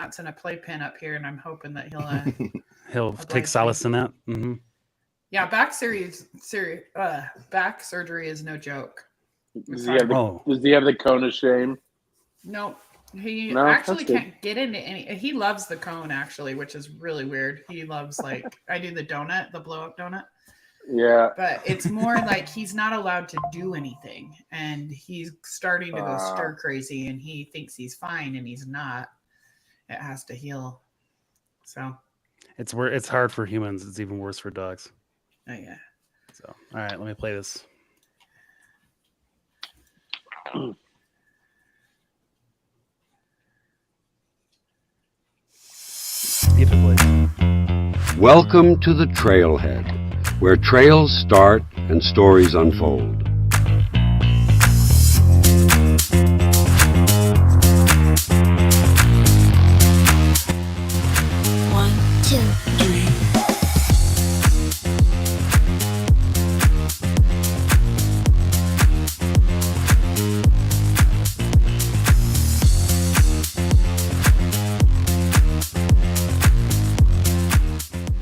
mats and a playpen up here, and I'm hoping that he'll take solace in that. Mm-hmm. Yeah, back surgery is no joke. Does he have the cone of shame? No, he actually can't get into any. He loves the cone actually, which is really weird. He loves I do the donut, the blow up donut. Yeah, but it's more like he's not allowed to do anything, and he's starting to go stir crazy, and he thinks he's fine, and he's not. It has to heal. So it's hard for humans. It's even worse for dogs. Oh yeah. So all right, let me play this. Welcome to the Trailhead, where trails start and stories unfold. One, two, three.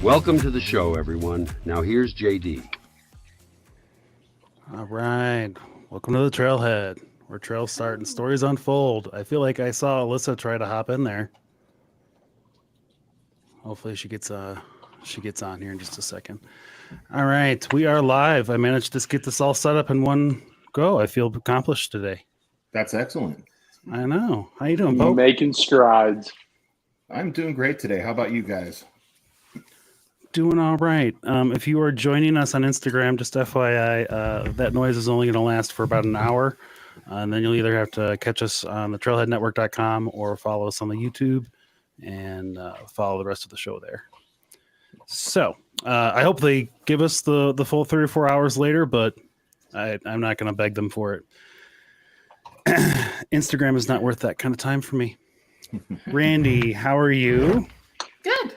Welcome to the show, everyone. Now here's JD. All right. Welcome to the Trailhead, where trails start and stories unfold. I feel like I saw Alyssa try to hop in there. Hopefully she gets on here in just a second. All right. We are live. I managed to get this all set up in one go. I feel accomplished today. That's excellent. I know. How you doing, Pope? Making strides. I'm doing great today. How about you guys? Doing all right. If you are joining us on Instagram, just FYI, that noise is only going to last for about an hour. And then you'll either have to catch us on the trailheadnetwork.com or follow us on the YouTube and follow the rest of the show there. So I hope they give us the full 3 or 4 hours later, but I'm not going to beg them for it. Instagram is not worth that kind of time for me. Randy, how are you? Good.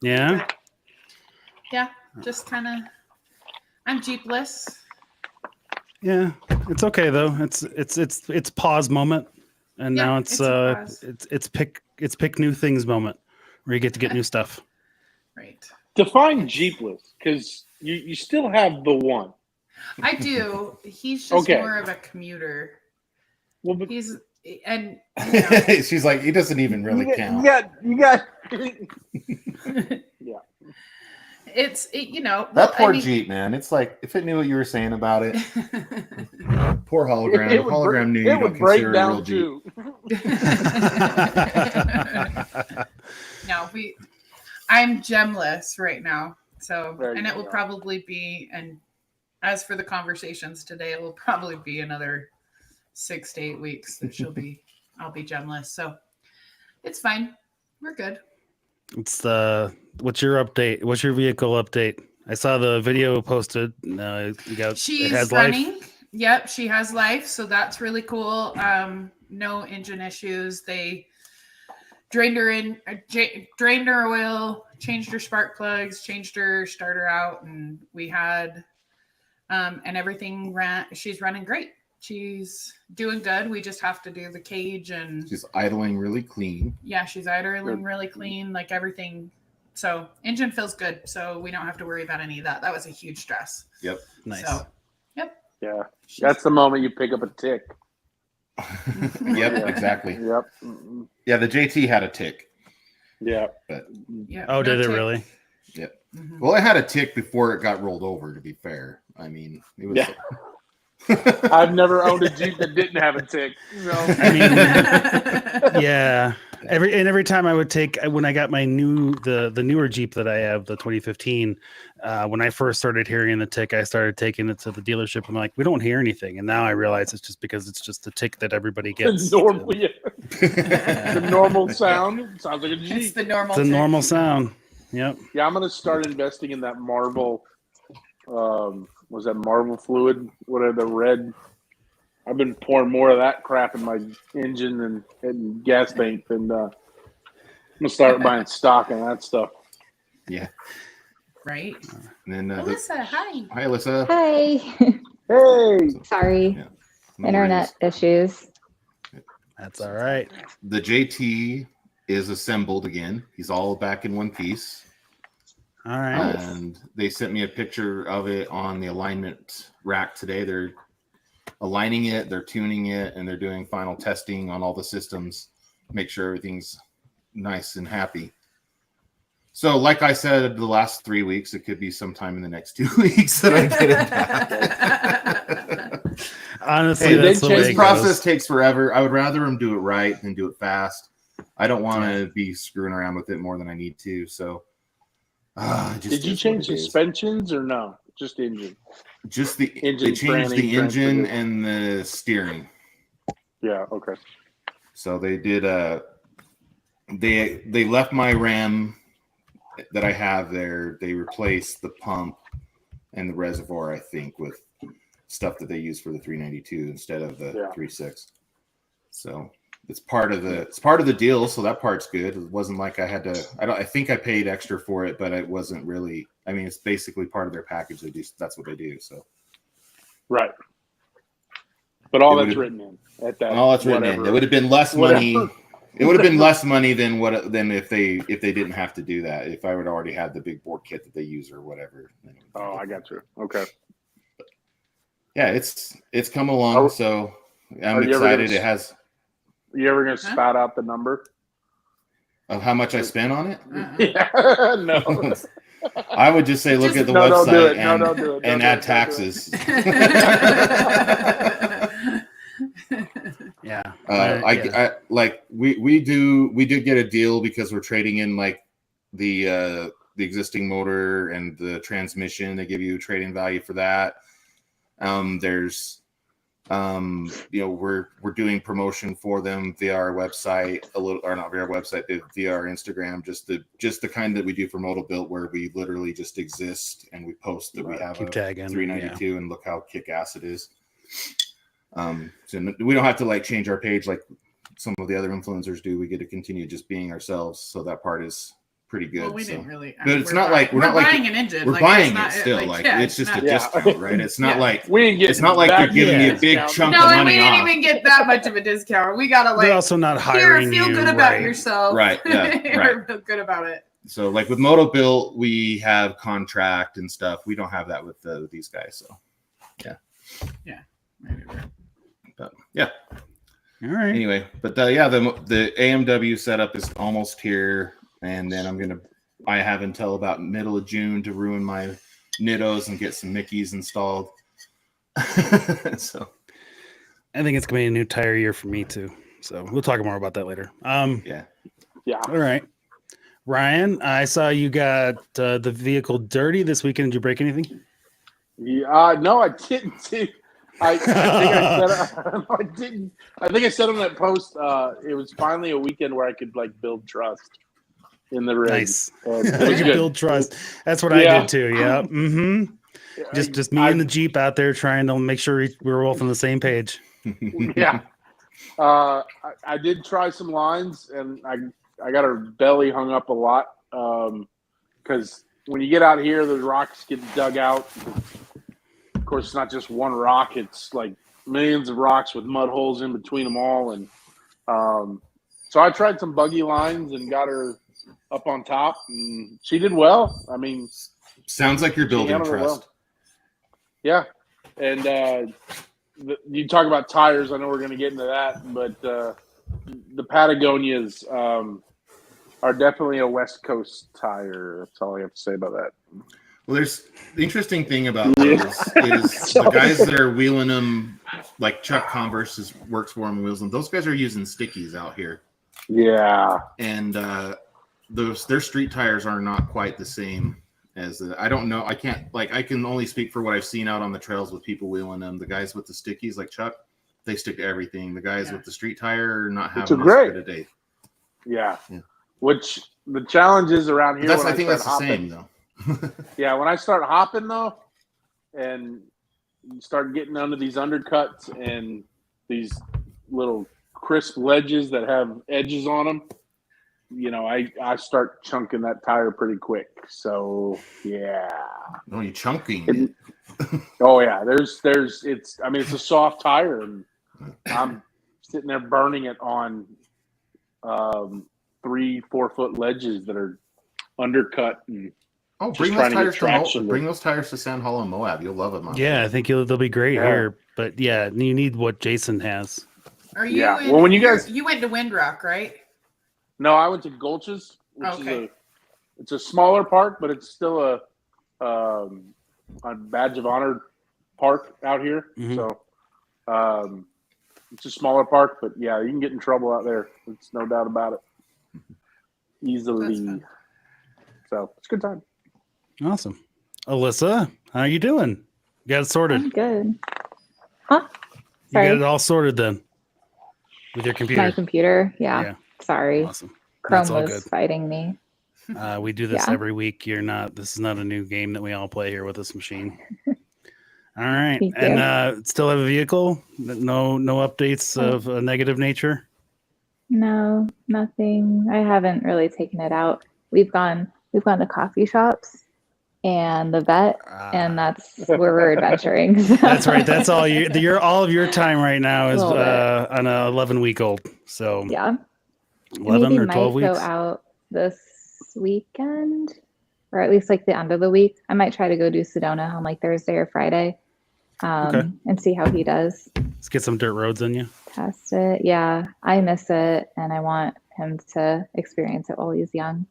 Yeah? Yeah, just kind of. I'm Jeepless. Yeah, it's okay though. It's pause moment, and now it's pick new things moment, where you get to get new stuff. Right. Define Jeepless, because you still have the one. I do. He's just more of a commuter. Well, but she's like, he doesn't even really count. You got. Yeah. That poor Jeep, man. It's like, if it knew what you were saying about it. Poor hologram. Hologram knew you don't consider a real Jeep. No, I'm gemless right now. So, and it will go. Probably be, and as for the conversations today, it will probably be another 6 to 8 weeks that I'll be gemless. So it's fine. We're good. What's your update? What's your vehicle update? I saw the video posted. She's running. Life. Yep, she has life. So that's really cool. No engine issues. They drained her oil, changed her spark plugs, changed her starter out, and we had, and everything ran. She's running great. She's doing good. We just have to do the cage, and she's idling really clean. Yeah, she's idling really clean, like everything. So engine feels good. So we don't have to worry about any of that. That was a huge stress. Yep. Nice. So, yep. Yeah. That's the moment you pick up a tick. Yep, exactly. Yep. Yeah, the JT had a tick. Yeah. But oh, did it really? Yep. Mm-hmm. Well, it had a tick before it got rolled over, to be fair. I mean, it was I've never owned a Jeep that didn't have a tick. So. I mean, yeah. Every time I would when I got my the newer Jeep that I have, the 2015, when I first started hearing the tick, I started taking it to the dealership. I'm like, we don't hear anything, and now I realize it's just because it's just the tick that everybody gets. Normally, the normal sound sounds like a Jeep. It's the normal. It's a normal sound. Yep. Yeah, I'm gonna start investing in that Marvel. Was that Marvel fluid? Whatever, the red. I've been pouring more of that crap in my engine and gas tank, and I'm gonna start buying stock on that stuff. Yeah. Right. And then Alyssa, hi. Hi, Alyssa. Hi. Hey. Sorry. Yeah. No Internet issues. That's all right. The JT is assembled again. He's all back in one piece. All right. And they sent me a picture of it on the alignment rack today. They're aligning it, they're tuning it, and they're doing final testing on all the systems, make sure everything's nice and happy. So, like I said, the last 3 weeks, it could be sometime in the next 2 weeks that I get it back. Honestly, that's the way this it process goes. takes forever. I would rather them do it right than do it fast. I don't want to be screwing around with it more than I need to. So, did you change suspensions or no? Just engine. Just the engine. They changed the engine and the steering. Yeah. Okay. So they did. They left my Ram that I have there. They replaced the pump and the reservoir, I think, with stuff that they use for the 392 instead of the 3.6. So it's part of the deal. So that part's good. It wasn't like I had to. I think I paid extra for it, but it wasn't really. I mean, it's basically part of their package. They do. That's what they do. So right. But all that's written in at that. All that's written in. It would have been less money. It would have been less money than if they didn't have to do that. If I would already had the big bore kit that they use or whatever. Oh, I got you. Okay. Yeah, it's come along. So I'm excited. It has. You ever gonna spout out the number of how much I spent on it? Yeah, no. I would just say look at the website and add taxes. Yeah. I like we did get a deal because we're trading in like the existing motor and the transmission. They give you a trading value for that. There's we're doing promotion for them via our website, not via our website, via our Instagram, just the kind that we do for Motobuilt, where we literally just exist and we post that we have a 392 and look how kick-ass it is. So we don't have to like change our page like some of the other influencers do. We get to continue just being ourselves. So that part is pretty good. Well, we didn't really. But it's not like we're not buying an engine. We're buying it still. It's just a discount, right? It's not like it's not like they're giving me a big chunk of money off. No, we didn't even get that much of a discount. We gotta like. They're also not hiring you. Feel good about yourself. Right. Yeah. Right. Feel good about it. So, like with Motobuilt, we have contract and stuff. We don't have that with these guys. So, yeah. Yeah. But yeah. All right. Anyway, but the AMW setup is almost here. And then I have until about middle of June to ruin my Nittos and get some Mickeys installed. So I think it's going to be a new tire year for me too. So we'll talk more about that later. Yeah. All right. Ryan, I saw you got the vehicle dirty this weekend. Did you break anything? Yeah, no, I didn't. I think I didn't. I think I said on that post, it was finally a weekend where I could like build trust in the rig. Nice. Build trust. That's what I did too. Yeah. Mm-hmm. Just me and the Jeep out there trying to make sure we're both on the same page. Yeah. I did try some lines, and I got her belly hung up a lot because when you get out here, the rocks get dug out. Of course, it's not just one rock; it's like millions of rocks with mud holes in between them all. And so I tried some buggy lines and got her up on top, and she did well. I mean, sounds like you're building trust. Well. Yeah, and you talk about tires. I know we're going to get into that, but the Patagonias are definitely a West Coast tire. That's all I have to say about that. Well, there's the interesting thing about those is the guys that are wheeling them, like Chuck Converse works for them and wheels them. Those guys are using stickies out here. Yeah, and their street tires are not quite the same as I don't know. I can only speak for what I've seen out on the trails with people wheeling them. The guys with the stickies, like Chuck, they stick to everything. The guys with the street tire are not having as good a day. Yeah. Which the challenge is around here. I think that's the same though. Yeah, when I start hopping though, and you start getting under these undercuts and these little crisp ledges that have edges on them, I start chunking that tire pretty quick. So yeah. No, you chunking. Oh yeah, it's a soft tire, and I'm sitting there burning it on 3-4 foot ledges that are undercut and Oh, just trying to get traction. Bring those tires to Sand Hollow, Moab. You'll love them. Yeah, I think they'll be great here. But yeah, you need what Jason has. Are you? Yeah. In, Well, when you went to Windrock, right? No, I went to Gulches, which is it's a smaller park, but it's still a badge of honor park out here. Mhm. So it's a smaller park, but yeah, you can get in trouble out there. It's no doubt about it. Easily. So it's a good time. Awesome. Alyssa, how are you doing? You got it sorted. I'm good. Huh? You Sorry. got it all sorted then with your computer. My computer. Yeah. Sorry. Awesome. Chrome That's all was good. fighting me. We do this Yeah. every week. This is not a new game that we all play here with this machine. All right. Thank And still have a vehicle? No updates of a negative nature? No, nothing. I haven't really taken it out. We've gone to coffee shops and the vet, and that's where we're adventuring. So. That's right. That's all all of your time right now is Little bit. on a 11-week-old. So Yeah. 11 Maybe or 12 might go weeks. out this weekend, or at least like the end of the week. I might try to go do Sedona on like Thursday or Friday, and see how he does. Let's get some dirt roads in you. Test it. Yeah, I miss it, and I want him to experience it while he's young.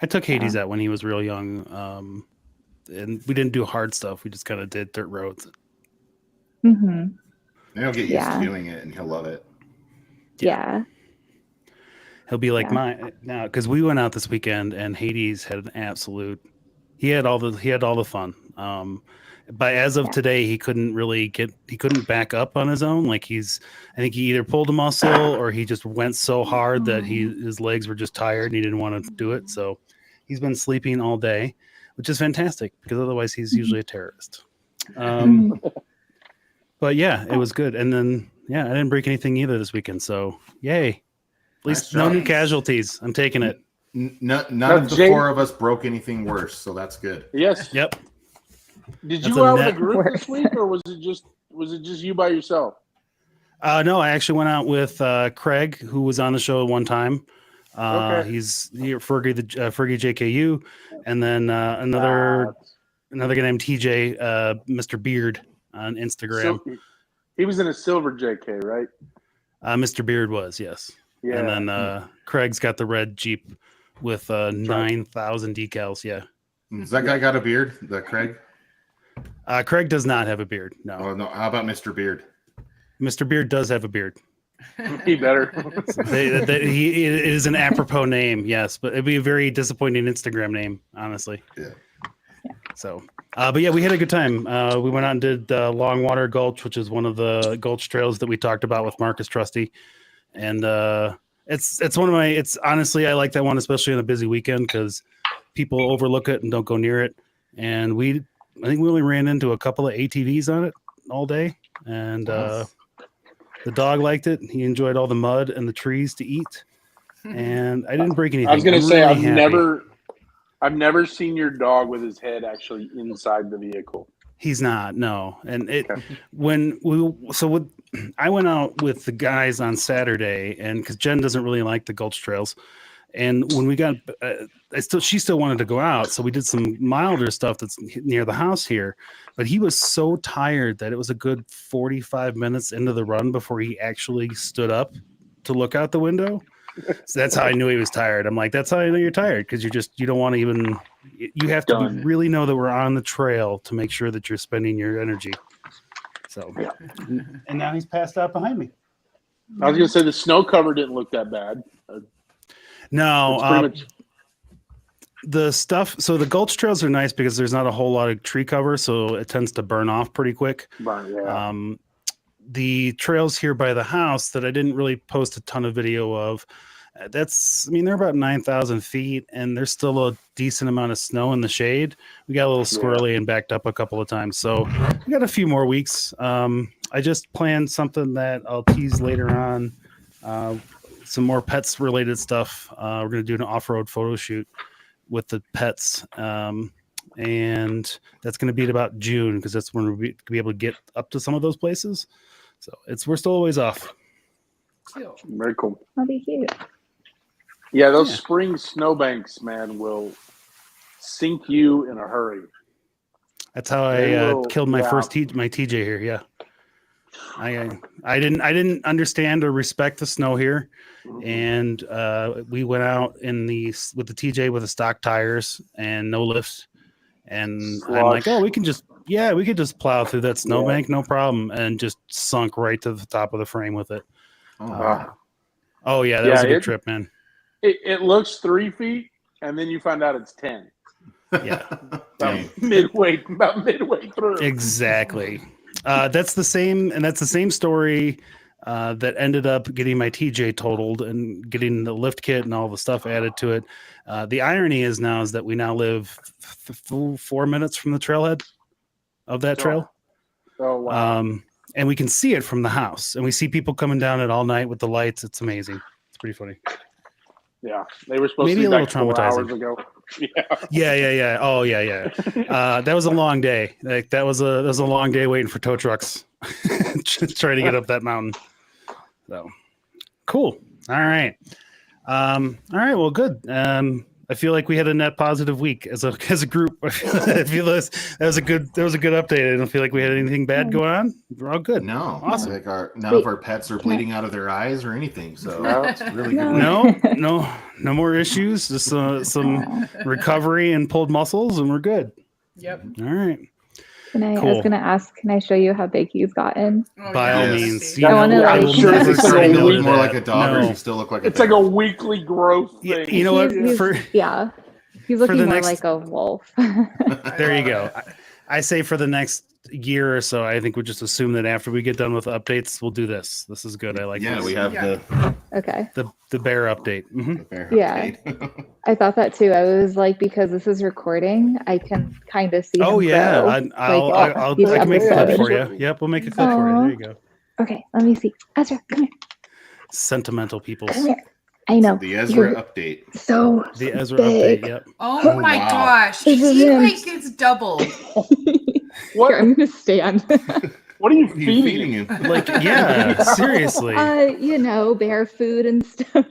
I took Hades out when he was real young, and we didn't do hard stuff. We just kind of did dirt roads. Mm-hmm. And he'll get used to doing it, and he'll love it. Yeah. He'll be like mine now, because we went out this weekend and Hades had an absolute. He had all the fun. But as of today, he couldn't back up on his own. Like I think he either pulled a muscle or he just went so hard that his legs were just tired and he didn't want to do it. So he's been sleeping all day, which is fantastic because otherwise he's usually a terrorist. But yeah, it was good. And then I didn't break anything either this weekend. So yay. At least no new casualties. I'm taking it. None of the four of us broke anything worse, so that's good. Yes. Yep. Did That's you go out with a net group worse. this week, or was it just you by yourself? No, I actually went out with Craig, who was on the show one time. Okay. He's here, Fergie JKU, and then another guy named TJ, Mr. Beard on Instagram. He was in a silver JK, right? Mr. Beard was, yes. Yeah. And then Craig's got the red Jeep with 9,000 decals. Yeah. Does that guy got a beard? That Craig? Craig does not have a beard. No. Oh no. How about Mr. Beard? Mr. Beard does have a beard. He better. It is an apropos name, yes, but it'd be a very disappointing Instagram name, honestly. Yeah. So, but yeah, we had a good time. We went out and did Longwater Gulch, which is one of the gulch trails that we talked about with Marcus Trusty, and it's one of my. It's honestly, I like that one, especially on a busy weekend because people overlook it and don't go near it. And I think we only ran into a couple of ATVs on it all day, and the dog liked it. He enjoyed all the mud and the trees to eat, and I didn't break anything. I was going to say, really I've never seen your dog with his head actually inside the vehicle. He's not, no. And I went out with the guys on Saturday, and because Jen doesn't really like the gulch trails, and when we got, she still wanted to go out, so we did some milder stuff that's near the house here. But he was so tired that it was a good 45 minutes into the run before he actually stood up to look out the window. So that's how I knew he was tired. I'm like, that's how I know you're tired, because you don't want to even. You have to really know that we're on the trail to make sure that you're spending your energy. So, and now he's passed out behind me. I was going to say the snow cover didn't look that bad. No, the stuff. So the gulch trails are nice because there's not a whole lot of tree cover, so it tends to burn off pretty quick. The trails here by the house that I didn't really post a ton of video of, they're about 9,000 feet, and there's still a decent amount of snow in the shade. We got a little squirrely and backed up a couple of times, so we got a few more weeks. I just planned something that I'll tease later on. Some more pets related stuff. We're going to do an off-road photo shoot with the pets. And that's going to be at about June, because that's when we'll be able to get up to some of those places. So we're still a ways off. Very cool. That'll be cute. Yeah, those spring snowbanks, man, will sink you in a hurry. That's how I killed my first my TJ here. Yeah, I didn't understand or respect the snow here, and we went out with the TJ with the stock tires and no lifts, and Slush. I'm like, oh, we could just plow through that snowbank, no problem, and just sunk right to the top of the frame with it. That was a good trip, man. It looks 3 feet, and then you find out it's 10. Yeah, about midway through. Exactly. That's the same story that ended up getting my TJ totaled and getting the lift kit and all the stuff added to it. The irony is that we now live 4 minutes from the trailhead of that trail. Oh wow! And we can see it from the house, and we see people coming down it all night with the lights. It's amazing. It's pretty funny. Yeah, they were supposed maybe to be a little back 4 hours traumatizing. ago. Yeah. Oh yeah. That was a long day. Like that was a long day waiting for tow trucks, just trying to get up that mountain. So cool. All right. Well, good. I feel like we had a net positive week as a group. I feel that was a good update. I don't feel like we had anything bad going on. We're all good. No, awesome. Like none of our pets are bleeding out of their eyes or anything. So it's really good. No more issues. Just some recovery and pulled muscles, and we're good. Yep. All right. I was going to ask, can I show you how big he's gotten? By all means. I want to I'm sure Does it's he like look more like a dog, or does he still look like a It's dog? like a weekly growth thing. You know what? He's looking more like a wolf. There you go. I say for the next year or so, I think we just assume that after we get done with updates, we'll do this. This is good. I like this. We have the bear update. Mm-hmm. The bear update. I thought that too. I was like, because this is recording, I can kind of see him grow. I can make a clip for you. Yep, we'll make a clip for you. There you go. Okay, let me see. Ezra, come here. Sentimental peoples. Come here. I know. The Ezra update. So the Ezra big. update. Yep. Oh my gosh. He like it's doubled. What? Here, I'm gonna stand. What are you feeding him? Like, yeah, seriously. Bear food and stuff.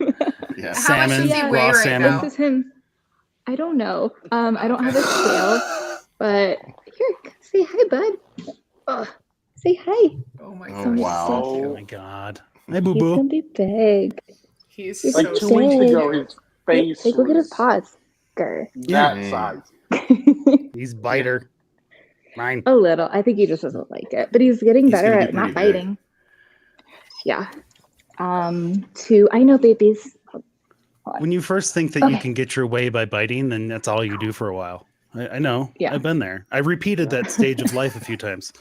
Yeah, How much does he weigh right salmon. now? This is him. I don't know. I don't have a scale, but here, say hi, bud. Say hi. Oh my god. Wow. Oh my god. Hi, boo boo. He's gonna be big. He's like so 2 weeks ago. His face. Look at his paws. That size. He's biter. Mine. A little. I think he just doesn't like it, but he's getting better at not biting. Yeah. I know babies. When you first think that you can get your way by biting, then that's all you do for a while. I know. Yeah. I've been there. I repeated that stage of life a few times.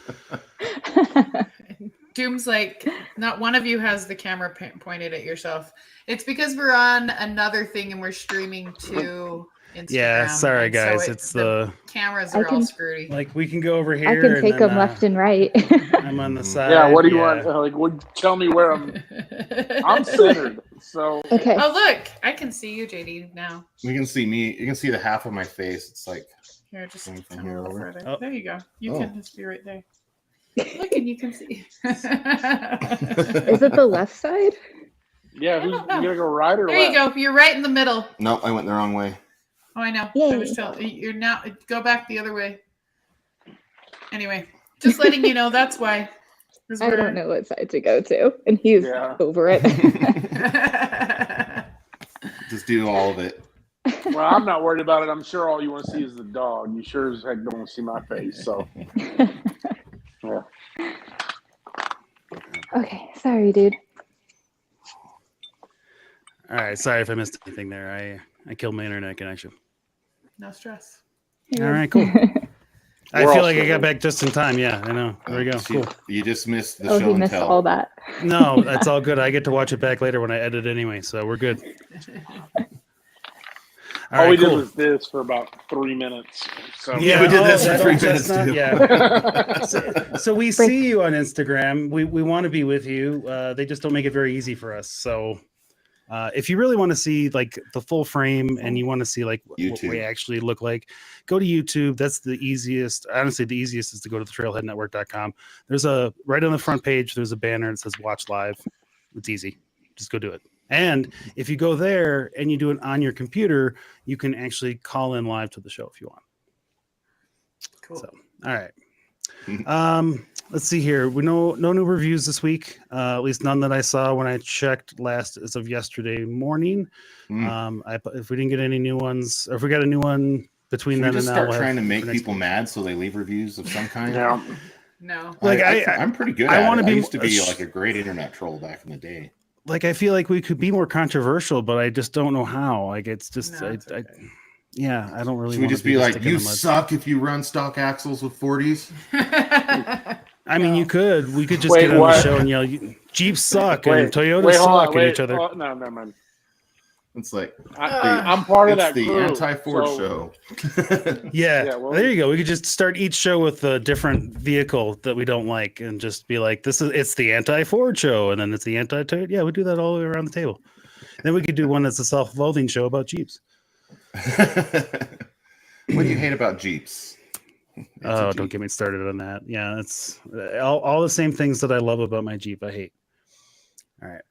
Doom's like, not one of you has the camera pointed at yourself. It's because we're on another thing and we're streaming to Instagram. Yeah, sorry guys. So it's the cameras are all screwdy. Like we can go over here. I can take them left and right. I'm on the side. Yeah, what do you want? Like, tell me where I'm centered. So okay. Oh look, I can see you, JD, now. You can see me. You can see the half of my face. It's like here, just from come here a little over. further. Oh. There you go. You can just be right there. Look, and you can see. Is it the left side? Yeah, you gotta go right or there left? you go. You're right in the middle. Nope, I went the wrong way. Oh, I know. Yay. I was telling you're now. Go back the other way. Anyway, just letting you know that's why. I don't know what side to go to, and he's over it. Just do all of it. Well, I'm not worried about it. I'm sure all you want to see is the dog. You sure as heck don't want to see my face. So, yeah. Okay, sorry, dude. All right, sorry if I missed anything there. I killed my internet connection. No stress. All right, cool. I feel like I got back just in time. Yeah, I know. There we go. Cool. You just missed the Oh, show he and missed tell. all that. No, that's all good. I get to watch it back later when I edit anyway, so we're good. All we did was this for about 3 minutes. So yeah, we did this for 3 minutes too. Yeah. So we see you on Instagram. We want to be with you. They just don't make it very easy for us. So if you really want to see like the full frame and you want to see like what we actually look like, go to YouTube. That's the easiest. Honestly, the easiest is to go to the trailheadnetwork.com. There's right on the front page, there's a banner that says watch live. It's easy. Just go do it. And if you go there and you do it on your computer, you can actually call in live to the show if you want. Cool. So, all right. Let's see here. We no new reviews this week. At least none that I saw when I checked last as of yesterday morning. If we didn't get any new ones, or if we got a new one between Should then we just and now, start trying to make people week. mad so they leave reviews of some kind? No. Like I'm pretty good at it. I used to be like a great internet troll back in the day. Like I feel like we could be more controversial, but I just don't know how. Like it's just No, it's okay. I don't really. Should we just be like, you suck if you run stock axles with 40s? I mean, you could. We could just get on the show and yell, "Jeeps suck" and Toyotas suck at each other. Oh, no, never mind. It's like I'm part of that. It's the crew, anti-Ford show. Yeah, well, there you go. We could just start each show with a different vehicle that we don't like, and just be like, it's the anti-Ford show, and then it's the anti-Toyota. Yeah, we do that all the way around the table. Then we could do one that's a self-loathing show about Jeeps. What do you hate about Jeeps? Don't get me started on that. Yeah, it's all the same things that I love about my Jeep. I hate. All right.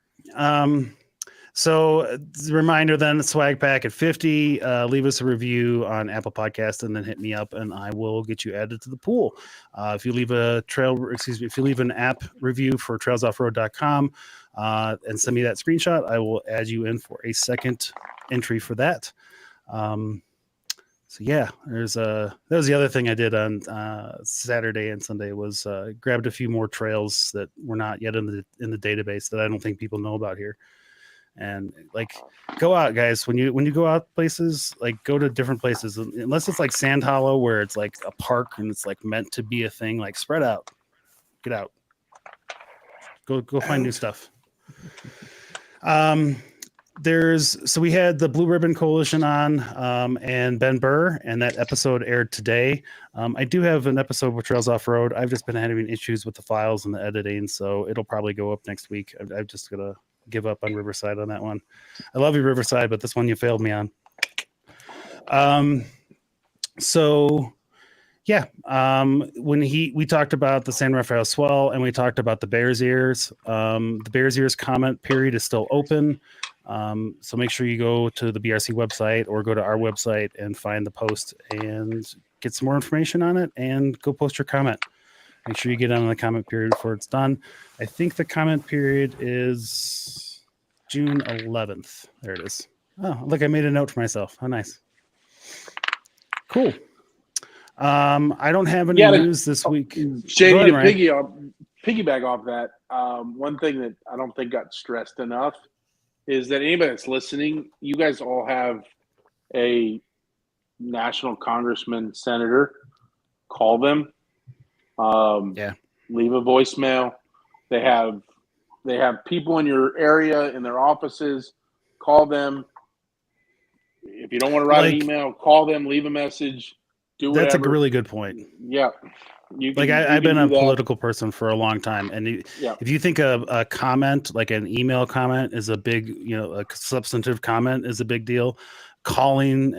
So reminder then, swag pack at 50. Leave us a review on Apple Podcast and then hit me up and I will get you added to the pool. If you leave if you leave an app review for trailsoffroad.com and send me that screenshot, I will add you in for a second entry for that. So yeah, that was the other thing I did on Saturday and Sunday was grabbed a few more trails that were not yet in the database that I don't think people know about here. And like, go out, guys. When you go out places, like go to different places, unless it's like Sand Hollow where it's like a park and it's like meant to be a thing. Like spread out, get out, go find new stuff. So we had the Blue Ribbon Coalition on and Ben Burr, and that episode aired today. I do have an episode with Trails Off Road. I've just been having issues with the files and the editing, so it'll probably go up next week. I'm just gonna give up on Riverside on that one. I love you, Riverside, but this one you failed me on. So yeah, when we talked about the San Rafael Swell and we talked about the Bears Ears. The Bears Ears comment period is still open. So make sure you go to the BRC website or go to our website and find the post and get some more information on it and go post your comment. Make sure you get on the comment period before it's done. I think the comment period is June 11th. There it is. Oh, look, I made a note for myself. How nice. Cool. I don't have any news this week. Jamie, to piggyback off that, one thing that I don't think got stressed enough is that anybody that's listening, you guys all have a national congressman, senator. Call them. Leave a voicemail. They have people in your area in their offices. Call them. If you don't want to write an email, call them. Leave a message. Do whatever. That's a really good point. Yeah. I've been a political person for a long time, and if you think a comment, like an email comment, is a big, a substantive comment is a big deal. Calling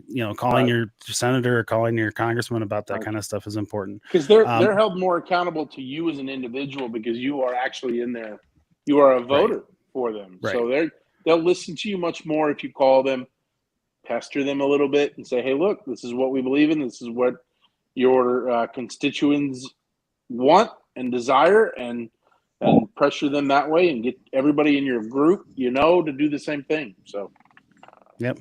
your senator or calling your congressman about that kind of stuff is important because they're held more accountable to you as an individual because you are actually in there. You are a voter for them, so they'll listen to you much more if you call them, pester them a little bit, and say, "Hey, look, this is what we believe in. This is what your constituents want and desire," and pressure them that way, and get everybody in your group, to do the same thing. So, yep.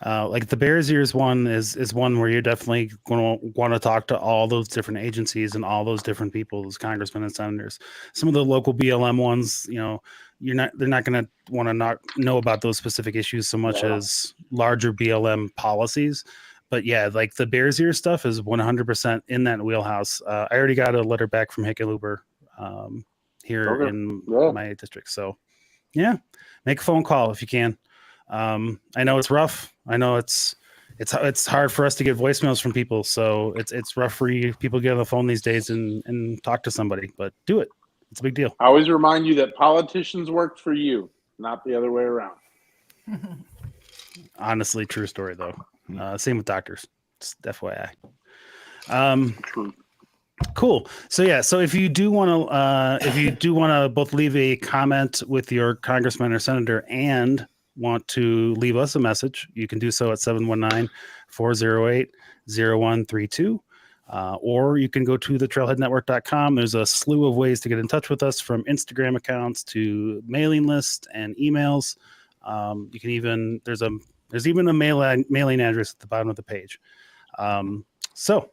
Like the Bears Ears one is one where you're definitely going to want to talk to all those different agencies and all those different people, those congressmen and senators. Some of the local BLM ones, they're not going to want to not know about those specific issues so much as larger BLM policies. But yeah, like the Bears Ears stuff is 100% in that wheelhouse. I already got a letter back from Hickenlooper here in my district. So yeah, make a phone call if you can. I know it's rough. I know it's hard for us to get voicemails from people. So it's rough for you people to get on the phone these days and talk to somebody, but do it. It's a big deal. I always remind you that politicians work for you, not the other way around. Honestly, true story though. Same with doctors. Just FYI. True. Cool. So yeah, so if you do want to both leave a comment with your congressman or senator and want to leave us a message, you can do so at 719-408-0132. Or you can go to the trailheadnetwork.com. There's a slew of ways to get in touch with us, from Instagram accounts to mailing list and emails. You can even there's even a mailing address at the bottom of the page. So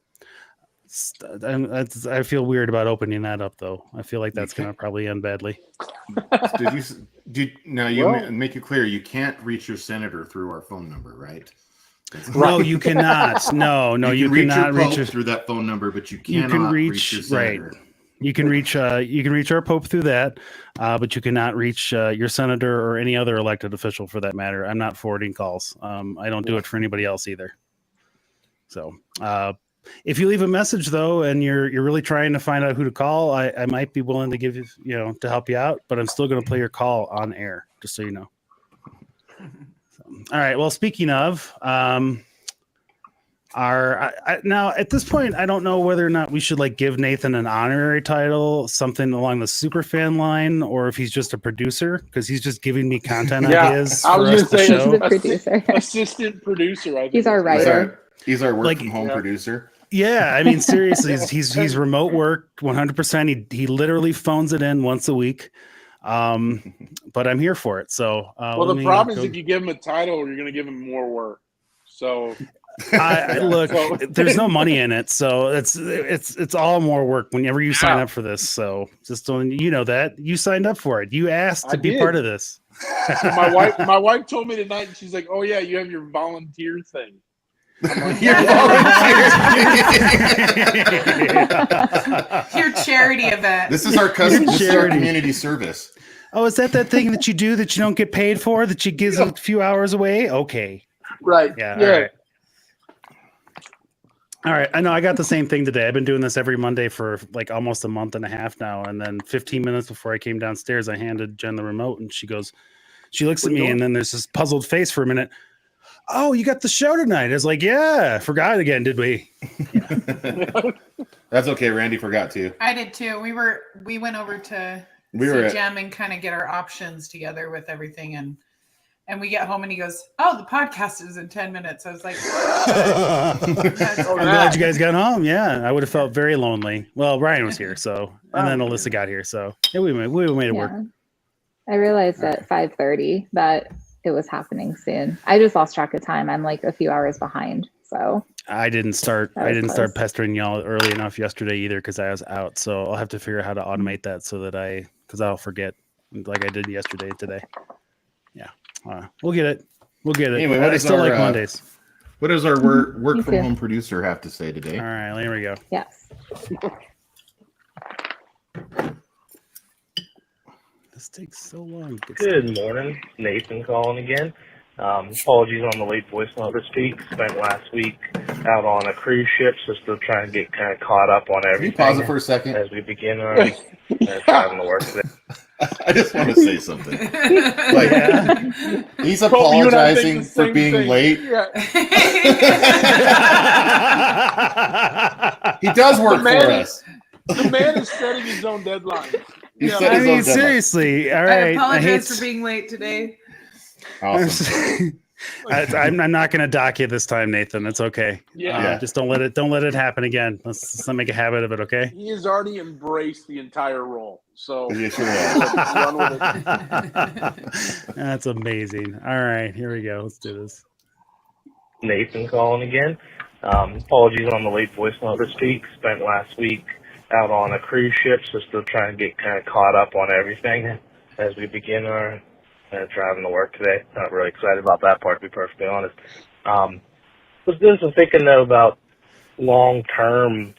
I feel weird about opening that up, though. I feel like that's going to probably end badly. Make it clear, you can't reach your senator through our phone number, right? No, you cannot. No, you cannot reach your through that phone number, but you cannot reach your senator. Right. You can reach our Pope through that, but you cannot reach your senator or any other elected official for that matter. I'm not forwarding calls. I don't do it for anybody else either. So if you leave a message though, and you're really trying to find out who to call, I might be willing to give you, to help you out, but I'm still going to play your call on air, just so you know. All right. Well, speaking of, now at this point, I don't know whether or not we should give Nathan an honorary title, something along the superfan line, or if he's just a producer, because he's just giving me content ideas. I was going to say he's the producer. Assistant producer. I think He's our writer. He's our work from home producer. Yeah, I mean, seriously, he's remote work 100%. He literally phones it in once a week. But I'm here for it. So the problem is if you give him a title, you're going to give him more work. So there's no money in it, so it's all more work whenever you sign up for this. So just don't that you signed up for it. You asked to be part of this. So my wife told me tonight, and she's like, "Oh yeah, you have your volunteer thing." Your charity event. This is our community service. Oh, is that thing that you do that you don't get paid for, that you give a few hours away? Okay. Right. Yeah. All right. I know I got the same thing today. I've been doing this every Monday for almost a month and a half now. And then 15 minutes before I came downstairs, I handed Jen the remote, and she looks at me, and then there's this puzzled face for a minute. Oh, you got the show tonight. I was like, yeah, forgot again, did we? Yeah. That's okay. Randy forgot too. I did too. We went over to Gem and kind of get our options together with everything, and we get home and he goes, "Oh, the podcast is in 10 minutes." I was like, I'm glad you guys got home. Yeah, I would have felt very lonely. Well, Ryan was here, and then Alyssa got here, so we made it work. I realized at 5:30 that it was happening soon. I just lost track of time. I'm a few hours behind. So I didn't start pestering y'all early enough yesterday either, because I was out. So I'll have to figure out how to automate that so that because I'll forget like I did yesterday and today. Yeah. We'll get it. Anyway, I still like Mondays. What does our work from home producer have to say today? All right, here we go. Yes. This takes so long. Good morning, Nathan calling again. Apologies on the late voice note this week. Spent last week out on a cruise ship, so still trying to get kind of caught up on everything. Can you pause it for a second? As we begin our driving to work today. I just want to say something. He's apologizing for being late. Yeah. He does work for us. The man is setting his own deadline. Seriously. All right. I apologize for being late today. Awesome. I'm not going to dock you this time, Nathan. It's okay. Yeah. Just don't let it happen again. Let's not make a habit of it. Okay. He has already embraced the entire role. So run with it. That's amazing. All right, here we go. Let's do this. Nathan calling again. Apologies on the late voice note this week. Spent last week out on a cruise ship, so still trying to get kind of caught up on everything as we begin our driving to work today. Not really excited about that part, to be perfectly honest. Was doing some thinking though about long-term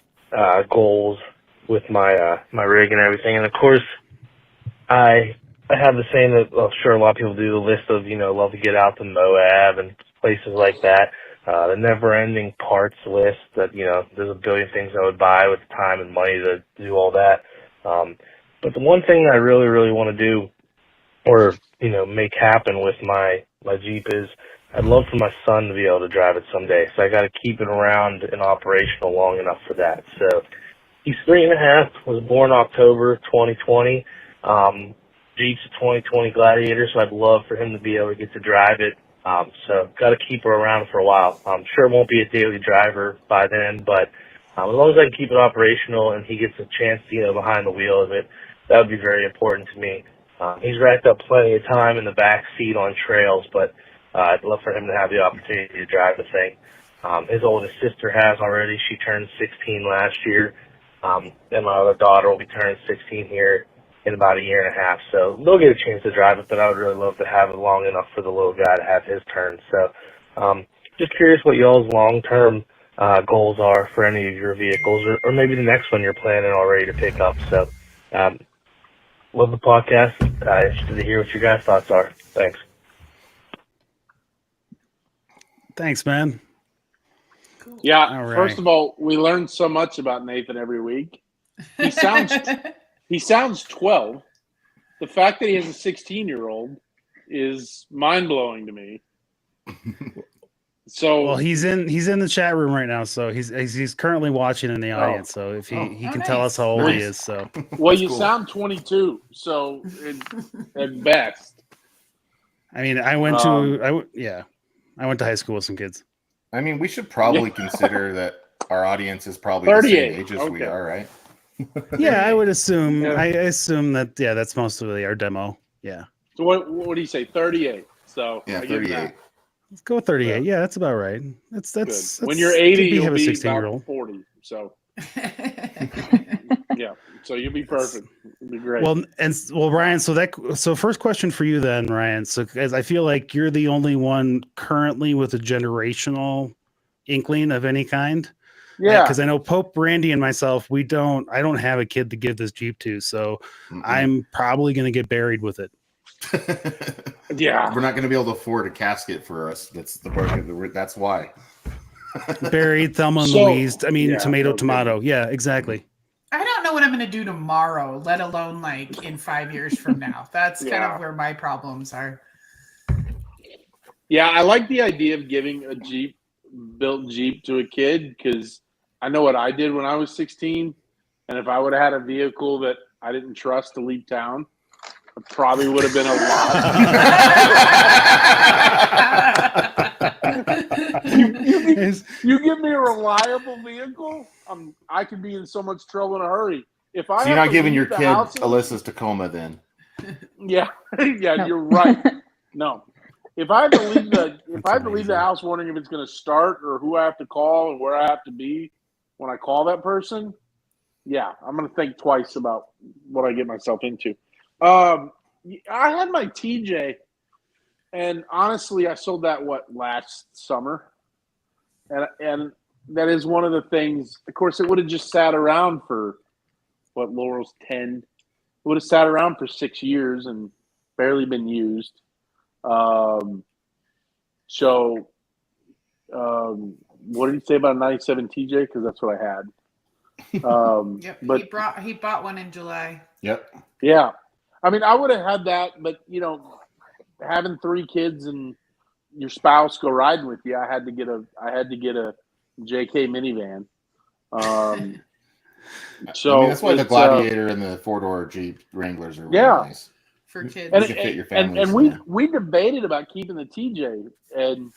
goals with my my rig and everything, and of course, I have the same that I'm sure a lot of people do. The list of love to get out to Moab and places like that. The never-ending parts list that there's a billion things I would buy with the time and money to do all that. But the one thing I really, really want to do, or make happen with my Jeep, is I'd love for my son to be able to drive it someday. So I got to keep it around and operational long enough for that. So He's 3.5. Was born October 2020. Jeep's a 2020 Gladiator, so I'd love for him to be able to get to drive it. So got to keep her around for a while. I'm sure it won't be a daily driver by then, but as long as I can keep it operational and he gets a chance to get behind the wheel of it, that would be very important to me. He's racked up plenty of time in the back seat on trails, but I'd love for him to have the opportunity to drive the thing. His oldest sister has already. She turned 16 last year. And my other daughter will be turning 16 here in about a year and a half. So they'll get a chance to drive it, but I would really love to have it long enough for the little guy to have his turn. So just curious what y'all's long-term goals are for any of your vehicles, or maybe the next one you're planning already to pick up. So love the podcast. Interested to hear what your guys' thoughts are. Thanks. Thanks, man. Yeah. All right. First of all, we learn so much about Nathan every week. He sounds 12. The fact that he has a 16-year-old is mind-blowing to me. So well, he's in the chat room right now, so he's currently watching in the audience. So if he can tell us how old he is, so well, you sound 22. So at best. I mean, I went to high school with some kids. I mean, we should probably consider that our audience is probably 38. the same age as we are, right? Yeah, I would assume. Yeah. I assume that. Yeah, that's mostly our demo. Yeah. So what do you say? 38. So yeah, 38. Let's go with 38. Yeah, that's about right. That's when you're 80, you'll have a be 16-year-old. 40. So yeah, so you'll be perfect. It'll be great. Well, Ryan. So first question for you then, Ryan. So as I feel like you're the only one currently with a generational inkling of any kind. Yeah, because I know Pope, Randy, and myself, I don't have a kid to give this Jeep to, so I'm probably going to get buried with it. Yeah, we're not going to be able to afford a casket for us. That's why. Buried, Thelma and Louise. I mean, tomato. Yeah, exactly. I don't know what I'm going to do tomorrow, let alone like in 5 years from now. That's kind of where my problems are. Yeah, I like the idea of giving a built Jeep to a kid, because I know what I did when I was 16, and if I would have had a vehicle that I didn't trust to leave town, it probably would have been a lot. you give me a reliable vehicle, I could be in so much trouble in a hurry. If I you're not giving your kid Alyssa's Tacoma, then? Yeah, you're right. No. If I have to leave the house wondering if it's going to start or who I have to call and where I have to be when I call that person, yeah, I'm going to think twice about what I get myself into. I had my TJ, and honestly, I sold that last summer, and that is one of the things. Of course, it would have just sat around for Laurel's 10. It would have sat around for 6 years and barely been used. What did you say about a 97 TJ? Because that's what I had. Yep, but he bought one in July. Yep. Yeah, I mean, I would have had that, but having 3 kids and your spouse go riding with you, I had to get a JK minivan. So I mean, that's why the Gladiator and the 4-door Jeep Wranglers are really nice. For kids. And we debated about keeping the TJ and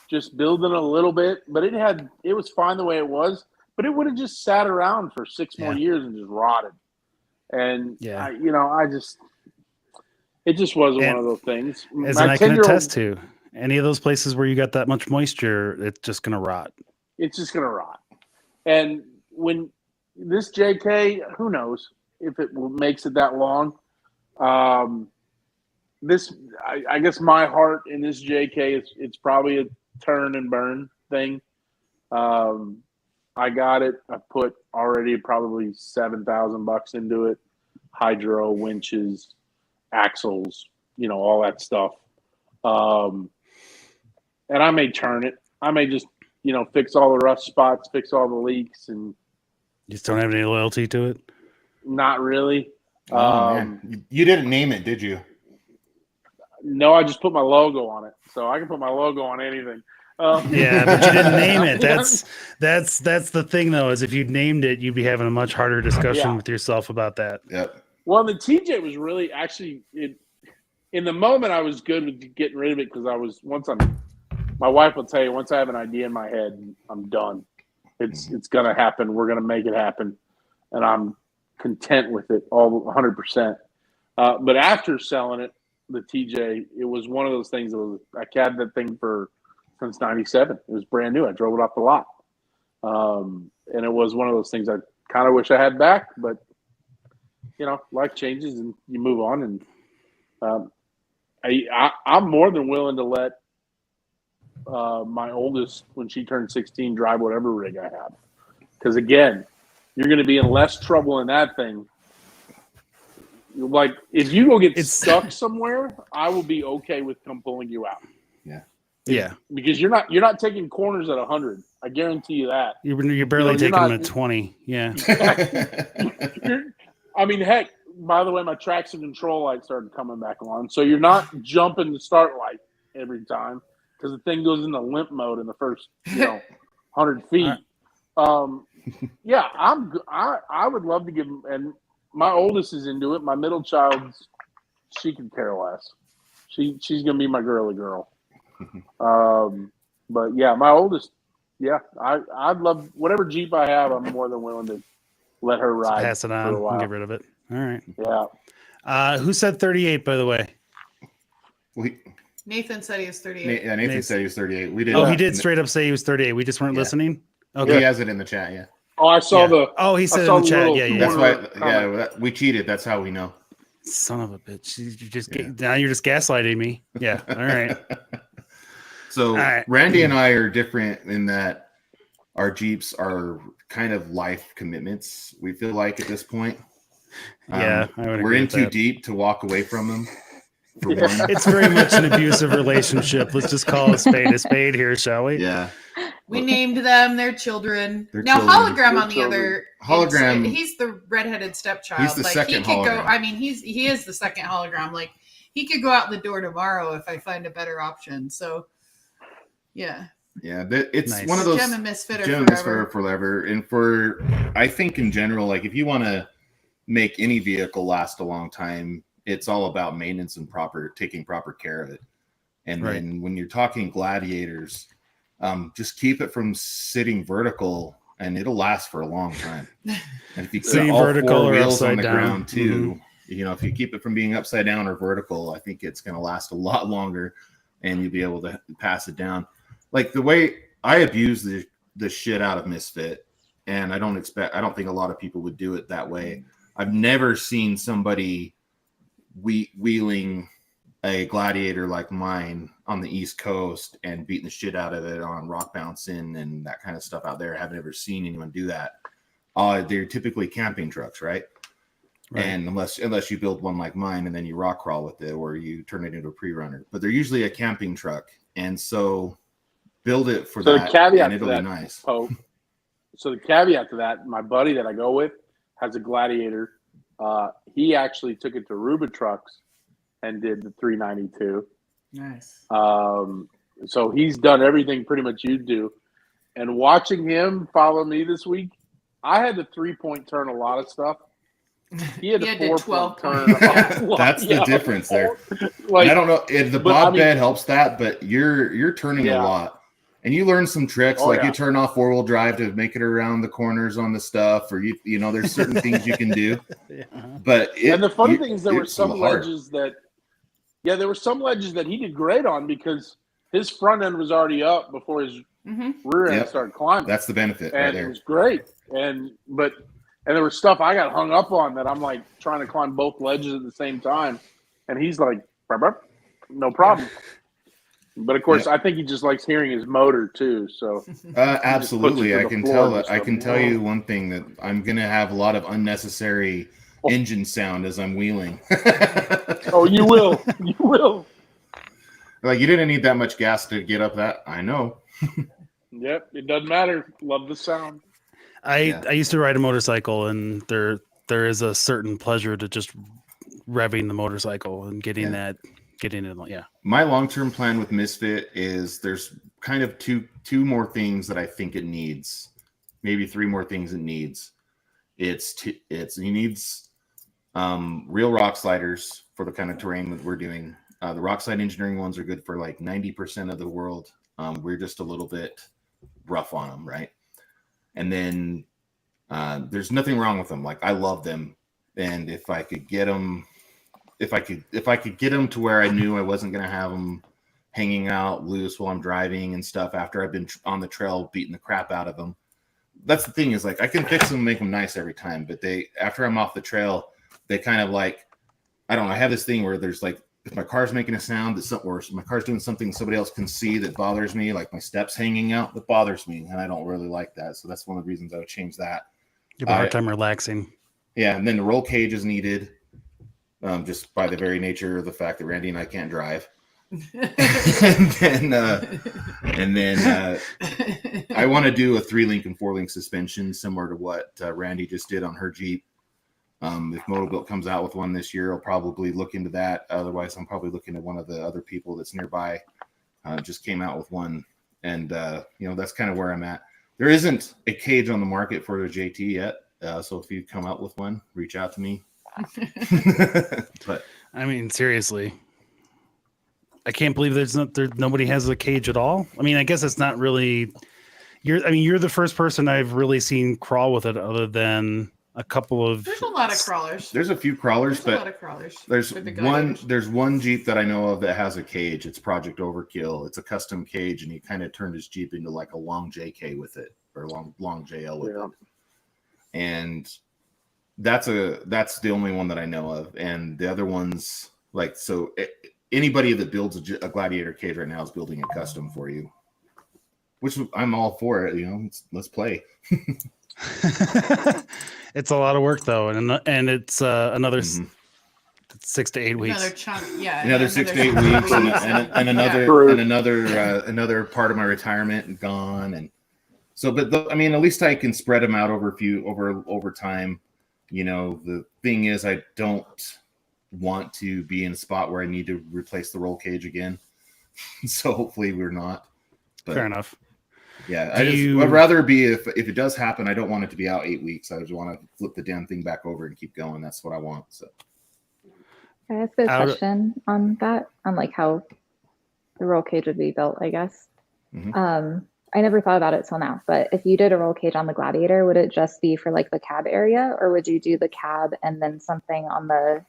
just building a little bit, but it was fine the way it was, but it would have just sat around for 6 more years and just rotted. And it just wasn't one of those things. As I can attest to, any of those places where you got that much moisture, it's just going to rot. It's just going to rot. And when this JK, who knows if it makes it that long. I guess my heart in this JK it's probably a turn and burn thing. I got it. I put already probably $7,000 into it. Hydro, winches, axles, all that stuff. And I may turn it. I may just, fix all the rough spots, fix all the leaks, and you just don't have any loyalty to it? Not really. Man. You didn't name it, did you? No, I just put my logo on it. So I can put my logo on anything. Yeah, but you didn't name it. That's the thing, though, is if you'd named it, you'd be having a much harder discussion with yourself about that. Yep. Well, the TJ was really actually in the moment. I was good with getting rid of it because I was my wife will tell you, once I have an idea in my head, I'm done. It's gonna happen. We're gonna make it happen, and I'm content with it all 100%. But after selling it, the TJ, it was one of those things that I had that thing since '97. It was brand new. I drove it off the lot, and it was one of those things I kind of wish I had back. But life changes and you move on. And I'm more than willing to let my oldest, when she turned 16, drive whatever rig I have. Because again, you're going to be in less trouble in that thing. Like if you go get stuck somewhere, I will be okay with come pulling you out. Yeah. Because you're not taking corners at 100. I guarantee you that. You're barely taking them at 20. Yeah. I mean, heck. By the way, my traction control light started coming back on, so you're not jumping the start light every time because the thing goes into limp mode in the first 100 feet. Yeah, I would love to give them, and my oldest is into it. My middle child's, she could care less. She's gonna be my girly girl. But yeah, my oldest, yeah, I'd love whatever Jeep I have. I'm more than willing to let her ride. Pass it on and get rid of it. All right. Yeah. Who said 38, by the way? Nathan said he was 38. Yeah, Nathan said he was 38. We did. Oh, he did straight up say he was 38. We just weren't listening. Okay. He has it in the chat. Yeah. Oh, I saw the. Oh, he said in the chat. Yeah. That's why. Yeah, we cheated. That's how we know. Son of a bitch! Now you're just gaslighting me. Yeah. All right. So Randy and I are different in that our Jeeps are kind of life commitments. We feel like at this point. Yeah, we're in too deep to walk away from them. It's very much an abusive relationship. Let's just call a spade here, shall we? Yeah. We named them their children. Children. Hologram on the other. Hologram. He's the redheaded stepchild. He's the second hologram. I mean, he is the second hologram. Like he could go out the door tomorrow if I find a better option. So, yeah. Yeah, it's nice. One of those Gem and Misfitter forever. And I think in general, like if you want to make any vehicle last a long time, it's all about maintenance and taking proper care of it. And then when you're talking gladiators, just keep it from sitting vertical and it'll last for a long time. And if you keep all four wheels on the ground too, if you keep it from being upside down or vertical, I think it's going to last a lot longer and you'll be able to pass it down. Like the way I abuse the shit out of Misfit, and I don't think a lot of people would do it that way. I've never seen somebody wheeling a Gladiator like mine on the East Coast and beating the shit out of it on rock bouncing and that kind of stuff out there. I haven't ever seen anyone do that. They're typically camping trucks, right? And unless you build one like mine and then you rock crawl with it or you turn it into a pre-runner, but they're usually a camping truck, and so build it for that, and it'll be nice. So the caveat to that, my buddy that I go with has a Gladiator. He actually took it to Ruba Trucks and did the 392. Nice. So he's done everything pretty much you do. And watching him follow me this week, I had to 3-point turn a lot of stuff. He had a 4-point turn. That's the difference there. Like, I don't know if the Bob bed helps that, but you're turning a lot. And you learn some tricks, you turn off 4-wheel drive to make it around the corners on the stuff, or there's certain things you can do. But the funny thing is there were some ledges that he did great on because his front end was already up before his rear end started climbing. That's the benefit, and right there. It was great. And there was stuff I got hung up on that I'm like trying to climb both ledges at the same time, and he's like, no problem. But of course, I think he just likes hearing his motor too. So absolutely, I can tell that. I can tell you one thing, that I'm going to have a lot of unnecessary engine sound as I'm wheeling. Oh, you will. You will. Like, you didn't need that much gas to get up that. I know. Yep, it doesn't matter. Love the sound. I used to ride a motorcycle, and there is a certain pleasure to just revving the motorcycle and getting that getting it. Yeah. My long-term plan with Misfit is there's kind of two more things that I think it needs, maybe 3 more things it needs. It needs real rock sliders for the kind of terrain that we're doing. The rock slide engineering ones are good for like 90% of the world. We're just a little bit rough on them, right? And then there's nothing wrong with them. Like, I love them, and if I could get them, if I could get them to where I knew I wasn't going to have them hanging out loose while I'm driving and stuff after I've been on the trail beating the crap out of them. That's the thing, is like I can fix them, make them nice every time, but after I'm off the trail, they kind of like, I don't know, I have this thing where there's like, if my car's making a sound or my car's doing something somebody else can see that bothers me, like my steps hanging out, that bothers me, and I don't really like that. So that's one of the reasons I would change that. You have a hard time relaxing. Yeah, and then the roll cage is needed, just by the very nature of the fact that Randy and I can't drive. and then I want to do a 3-link and 4-link suspension similar to what Randy just did on her Jeep. If Motobuilt comes out with one this year, I'll probably look into that. Otherwise, I'm probably looking at one of the other people that's nearby. Just came out with one, and that's kind of where I'm at. There isn't a cage on the market for the JT yet, so if you come out with one, reach out to me. But I mean, seriously, I can't believe nobody has a cage at all. I mean, I guess it's not really. You're the first person I've really seen crawl with it, other than a couple of. There's a lot of crawlers. There's a few crawlers, a lot of crawlers. There's one Jeep that I know of that has a cage. It's Project Overkill. It's a custom cage, and he kind of turned his Jeep into like a long JK with it, or long JL with it. And that's the only one that I know of. And the other ones, like, so anybody that builds a Gladiator cage right now is building a custom for you, which I'm all for it. Let's play. It's a lot of work though, and it's another 6 to 8 weeks. Another chunk, yeah. Another 6 to 8 weeks, and another part of my retirement gone, and so. But at least I can spread them out over time. The thing is, I don't want to be in a spot where I need to replace the roll cage again. So hopefully we're not. But fair enough. Yeah, I'd rather be, if it does happen, I don't want it to be out 8 weeks. I just want to flip the damn thing back over and keep going. That's what I want. So I have a question on that, on like how the roll cage would be built, I guess. Mm-hmm. I never thought about it till now, but if you did a roll cage on the Gladiator, would it just be for like the cab area, or would you do the cab and then something on the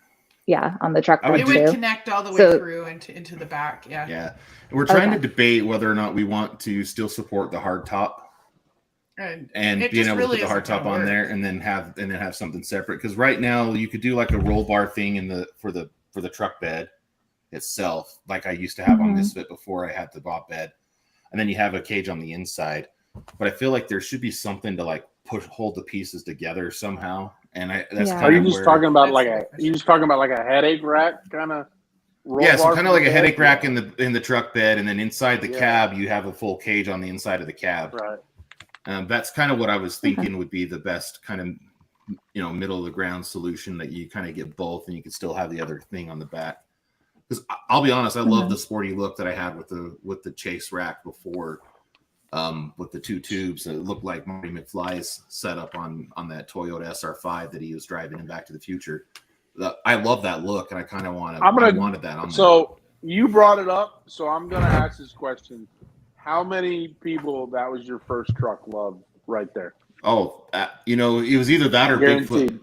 truck bed too? It would connect all the way through into the back. Yeah. Yeah. We're trying to debate whether or not we want to still support the hard top and being able to put the hard top on there and then have something separate. Because right now you could do like a roll bar thing for the truck bed itself, like I used to have on Misfit before I had the Bob bed, and then you have a cage on the inside. But I feel like there should be something to like hold the pieces together somehow. And are you just talking about like a headache rack kind of? So kind of like a headache rack in the truck bed, and then inside the cab you have a full cage on the inside of the cab. Right. That's kind of what I was thinking would be the best kind of middle of the ground solution, that you kind of get both, and you can still have the other thing on the back. Because I'll be honest, I love the sporty look that I had with the chase rack before. With the 2 tubes, it looked like Marty McFly's setup on that Toyota SR5 that he was driving in Back to the Future. I love that look, and I kind of wanted that on there. So you brought it up, so I'm going to ask this question. How many people that was your first truck loved right there? Oh, it was either that or Guaranteed.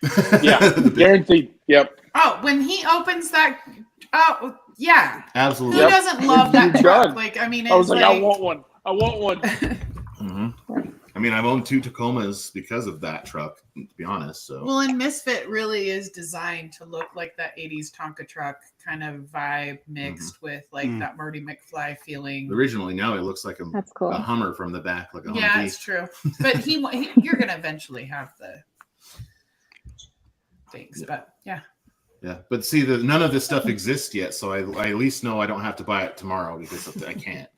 Bigfoot. Yeah, guaranteed. Yep. Oh, when he opens that, oh, yeah. Absolutely. Who doesn't love that truck? Like, I mean, it's I was like, I want one. Mm-hmm. I mean, I've owned 2 Tacomas because of that truck, to be honest. So well, and Misfit really is designed to look like that 80s Tonka truck kind of vibe mixed with like that Marty McFly feeling. Originally, now it looks like a Hummer from the back, like a Hummer. Yeah, it's true. But you're gonna eventually have the things, but yeah. Yeah, but see, none of this stuff exists yet, so I at least know I don't have to buy it tomorrow because I can't.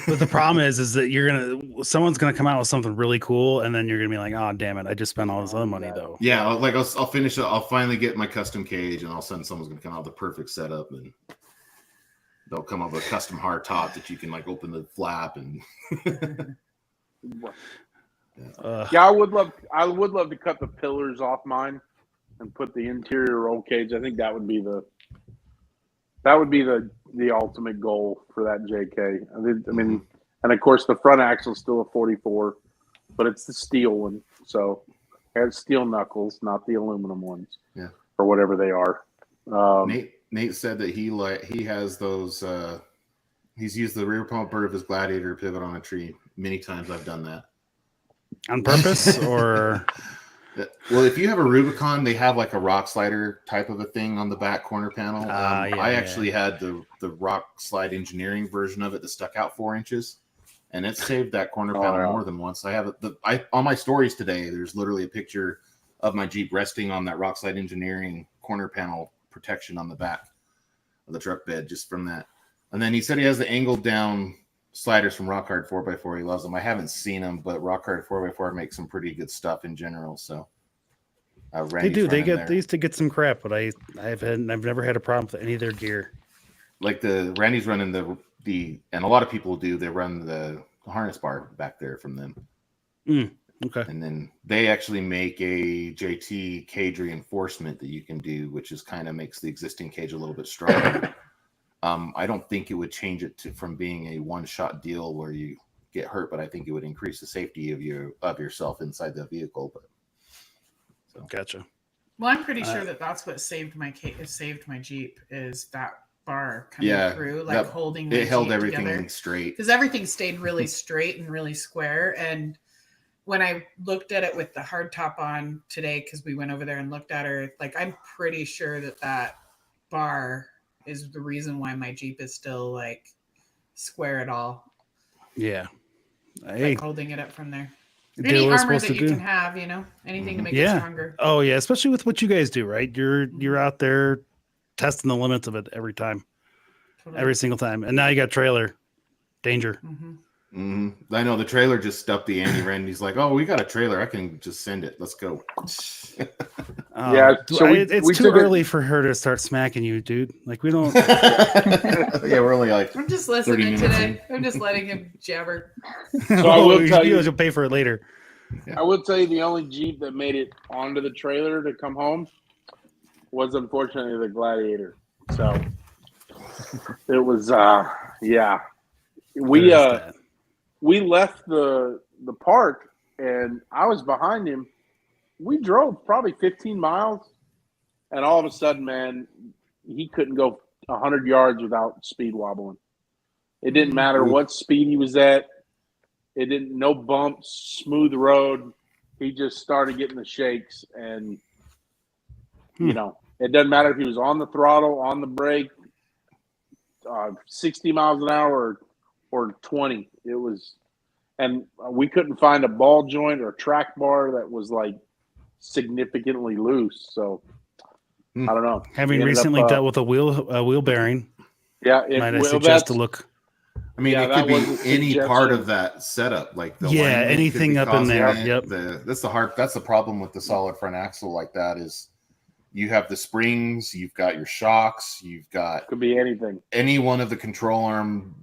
But the problem is that someone's gonna come out with something really cool, and then you're gonna be like, oh damn it, I just spent all this other money though. Yeah, like I'll finish it. I'll finally get my custom cage, and all of a sudden someone's gonna come out with the perfect setup, and they'll come up with a custom hard top that you can like open the flap and. Yeah, I would love to cut the pillars off mine and put the interior roll cage. I think that would be the ultimate goal for that JK. I mean, and of course the front axle is still a 44, but it's the steel one, so it has steel knuckles, not the aluminum ones. Yeah, or whatever they are. Nate said that he has those. He's used the rear bumper of his Gladiator pivot on a tree many times. I've done that on purpose, or well, if you have a Rubicon, they have like a rock slider type of a thing on the back corner panel. I actually had the rock slide engineering version of it that stuck out 4 inches, and it saved that corner panel more than once. I have it. On my stories today, there's literally a picture of my Jeep resting on that rock slide engineering corner panel protection on the back of the truck bed, just from that. And then he said he has the angled down sliders from Rock Hard 4x4. He loves them. I haven't seen them, but Rock Hard 4x4 makes some pretty good stuff in general. So they do. They used to get some crap, but I've never had a problem with any of their gear. Like Randy's running the and a lot of people do. They run the harness bar back there from them. Okay. And then they actually make a JT cage reinforcement that you can do, which is kind of makes the existing cage a little bit stronger. I don't think it would change it from being a one-shot deal where you get hurt, but I think it would increase the safety of yourself inside the vehicle. But so gotcha. Well, I'm pretty sure that's what saved my Jeep is that bar coming through, like holding. It held everything straight because everything stayed really straight and really square. And when I looked at it with the hard top on today, because we went over there and looked at her, like I'm pretty sure that bar is the reason why my Jeep is still like square at all. Yeah. Like holding it up from there. Any armor that you can have, anything to make it stronger. Oh yeah, especially with what you guys do, right? You're out there testing the limits of it every time. Totally. Every single time. And now you got trailer. Danger. I know the trailer just stuck the ante. Randy's like, "Oh, we got a trailer. I can just send it. Let's go." Yeah, so it's too early for her to start smacking you, dude. Like we don't. Yeah, we're only like. I'm just listening today. I'm just letting him jabber. So I will tell you, you'll pay for it later. I will tell you, the only Jeep that made it onto the trailer to come home was unfortunately the Gladiator. So it was, We left the park, and I was behind him. We drove probably 15 miles, and all of a sudden, man, he couldn't go 100 yards without speed wobbling. It didn't matter what speed he was at. It didn't, no bumps, smooth road. He just started getting the shakes, and, it doesn't matter if he was on the throttle, on the brake, 60 miles an hour or 20. It was, and we couldn't find a ball joint or track bar that was like significantly loose. So I don't know. Having recently dealt with a wheel bearing, might I suggest to look. I mean, it could be any part of that setup, like the anything up in there. Yep. That's the problem with the solid front axle like that is. You have the springs, you've got your shocks, could be anything. Any one of the control arm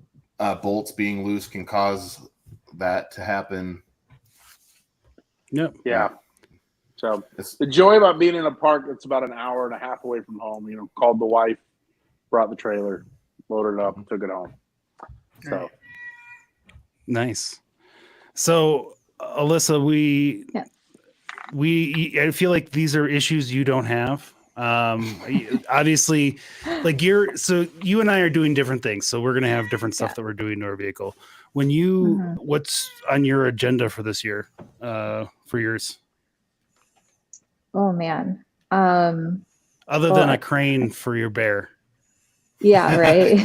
bolts being loose can cause that to happen. Yep. Yeah. So the joy about being in a park that's about an hour and a half away from home, called the wife, brought the trailer, loaded it up, took it home. So nice. So Alyssa, I feel like these are issues you don't have. Obviously, like so you and I are doing different things. So we're going to have different stuff that we're doing to our vehicle. When what's on your agenda for this year, for yours? Oh man. Other than a crane for your bear. Yeah. Right.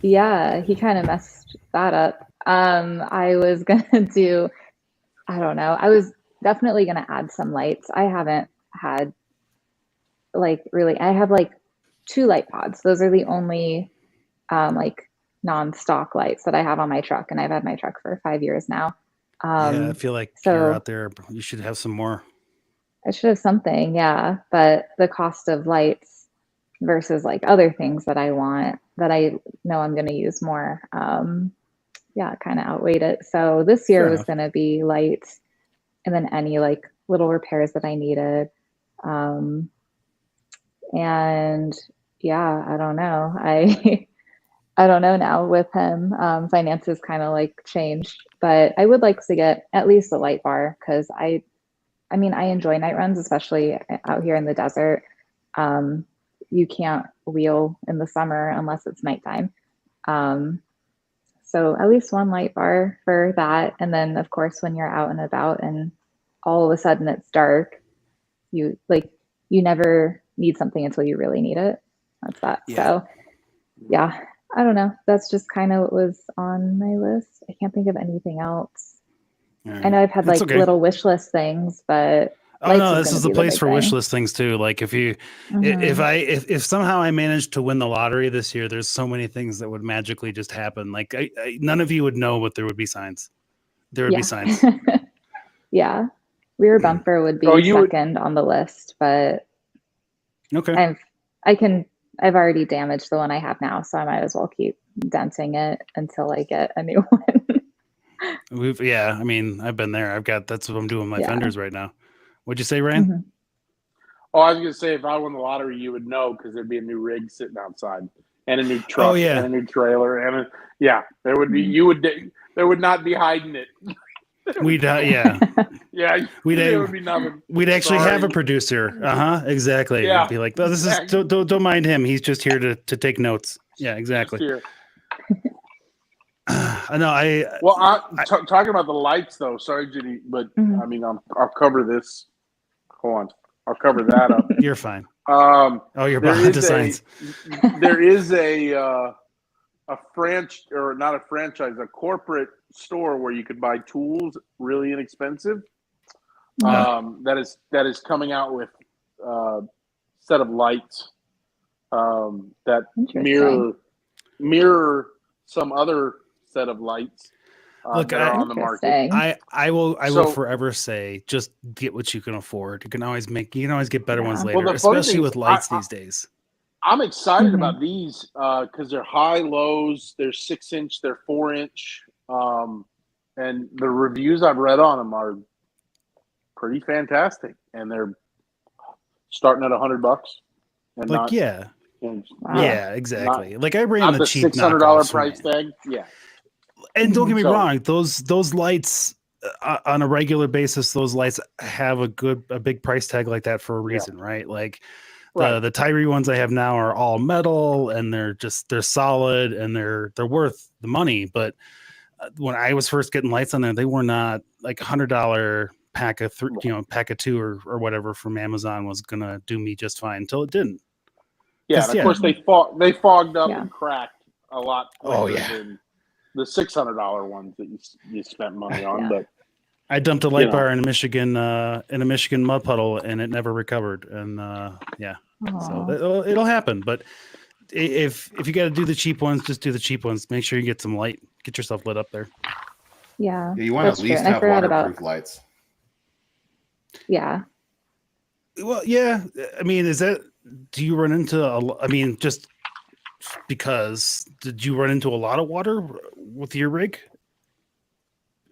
Yeah. He kind of messed that up. I was going to do, I don't know. I was definitely going to add some lights. I haven't had I have 2 light pods. Those are the only like non-stock lights that I have on my truck, and I've had my truck for 5 years now. Yeah, I feel like so you're out there. You should have some more. I should have something, yeah. But the cost of lights versus like other things that I want that I know I'm going to use more, yeah, kind of outweighed it. So this year was going to be lights, and then any like little repairs that I needed. And yeah, I don't know. I don't know now with him. Finances kind of like changed, but I would like to get at least a light bar because I mean, I enjoy night runs, especially out here in the desert. You can't wheel in the summer unless it's nighttime. So at least one light bar for that. And then of course, when you're out and about and all of a sudden it's dark, you never need something until you really need it. That's that. Yeah. So yeah, I don't know. That's just kind of what was on my list. I can't think of anything else. Right. I know I've had That's like okay. little wish list things, but oh no, this is the place for wish list things too. Like if you, if somehow I managed to win the lottery this year, there's so many things that would magically just happen. Like none of you would know, but there would be signs. There would be signs. Yeah, rear bumper would be second on the list, but okay. I've already damaged the one I have now, so I might as well keep denting it until I get a new one. I mean, I've been there. That's what I'm doing with my fenders right now. What'd you say, Ryan? Oh, I was gonna say if I won the lottery, you would know because there'd be a new rig sitting outside and a new truck and a new trailer and there would be there would not be hiding it. We'd yeah, we'd would be nothing. We'd actually have a producer. Exactly. Yeah, be like, oh, this is don't mind him. He's just here to take notes. Yeah, exactly. I know. Talking about the lights though. Sorry, Judy, but I mean, I'll cover this. Hold on, I'll cover that up. You're fine. You're behind the signs. There is a corporate store where you could buy tools really inexpensive. That is coming out with a set of lights that mirror some other set of lights that are on the market. I will forever say just get what you can afford. You can always get better ones later, especially with lights these days. I'm excited about these because they're high lows, they're 6-inch, they're 4-inch, and the reviews I've read on them are pretty fantastic, and they're starting at $100. And exactly. Like I ran the cheap $600 price tag. Yeah. And don't get me wrong, those lights on a regular basis, those lights have a big price tag like that for a reason, right? Like the Tyree ones I have now are all metal and they're solid and they're worth the money. But when I was first getting lights on there, they were not like $100 pack of pack of 2 or whatever from Amazon was gonna do me just fine until it didn't. Yeah, and of course they fogged up and cracked a lot quicker than the $600 ones that you spent money on. But I dumped a light bar in a Michigan mud puddle and it never recovered. And so it'll happen. But if you got to do the cheap ones, just do the cheap ones. Make sure you get some light. Get yourself lit up there. Yeah, you want to at least have waterproof lights. Yeah. Well, yeah. I mean, do you run into just because did you run into a lot of water with your rig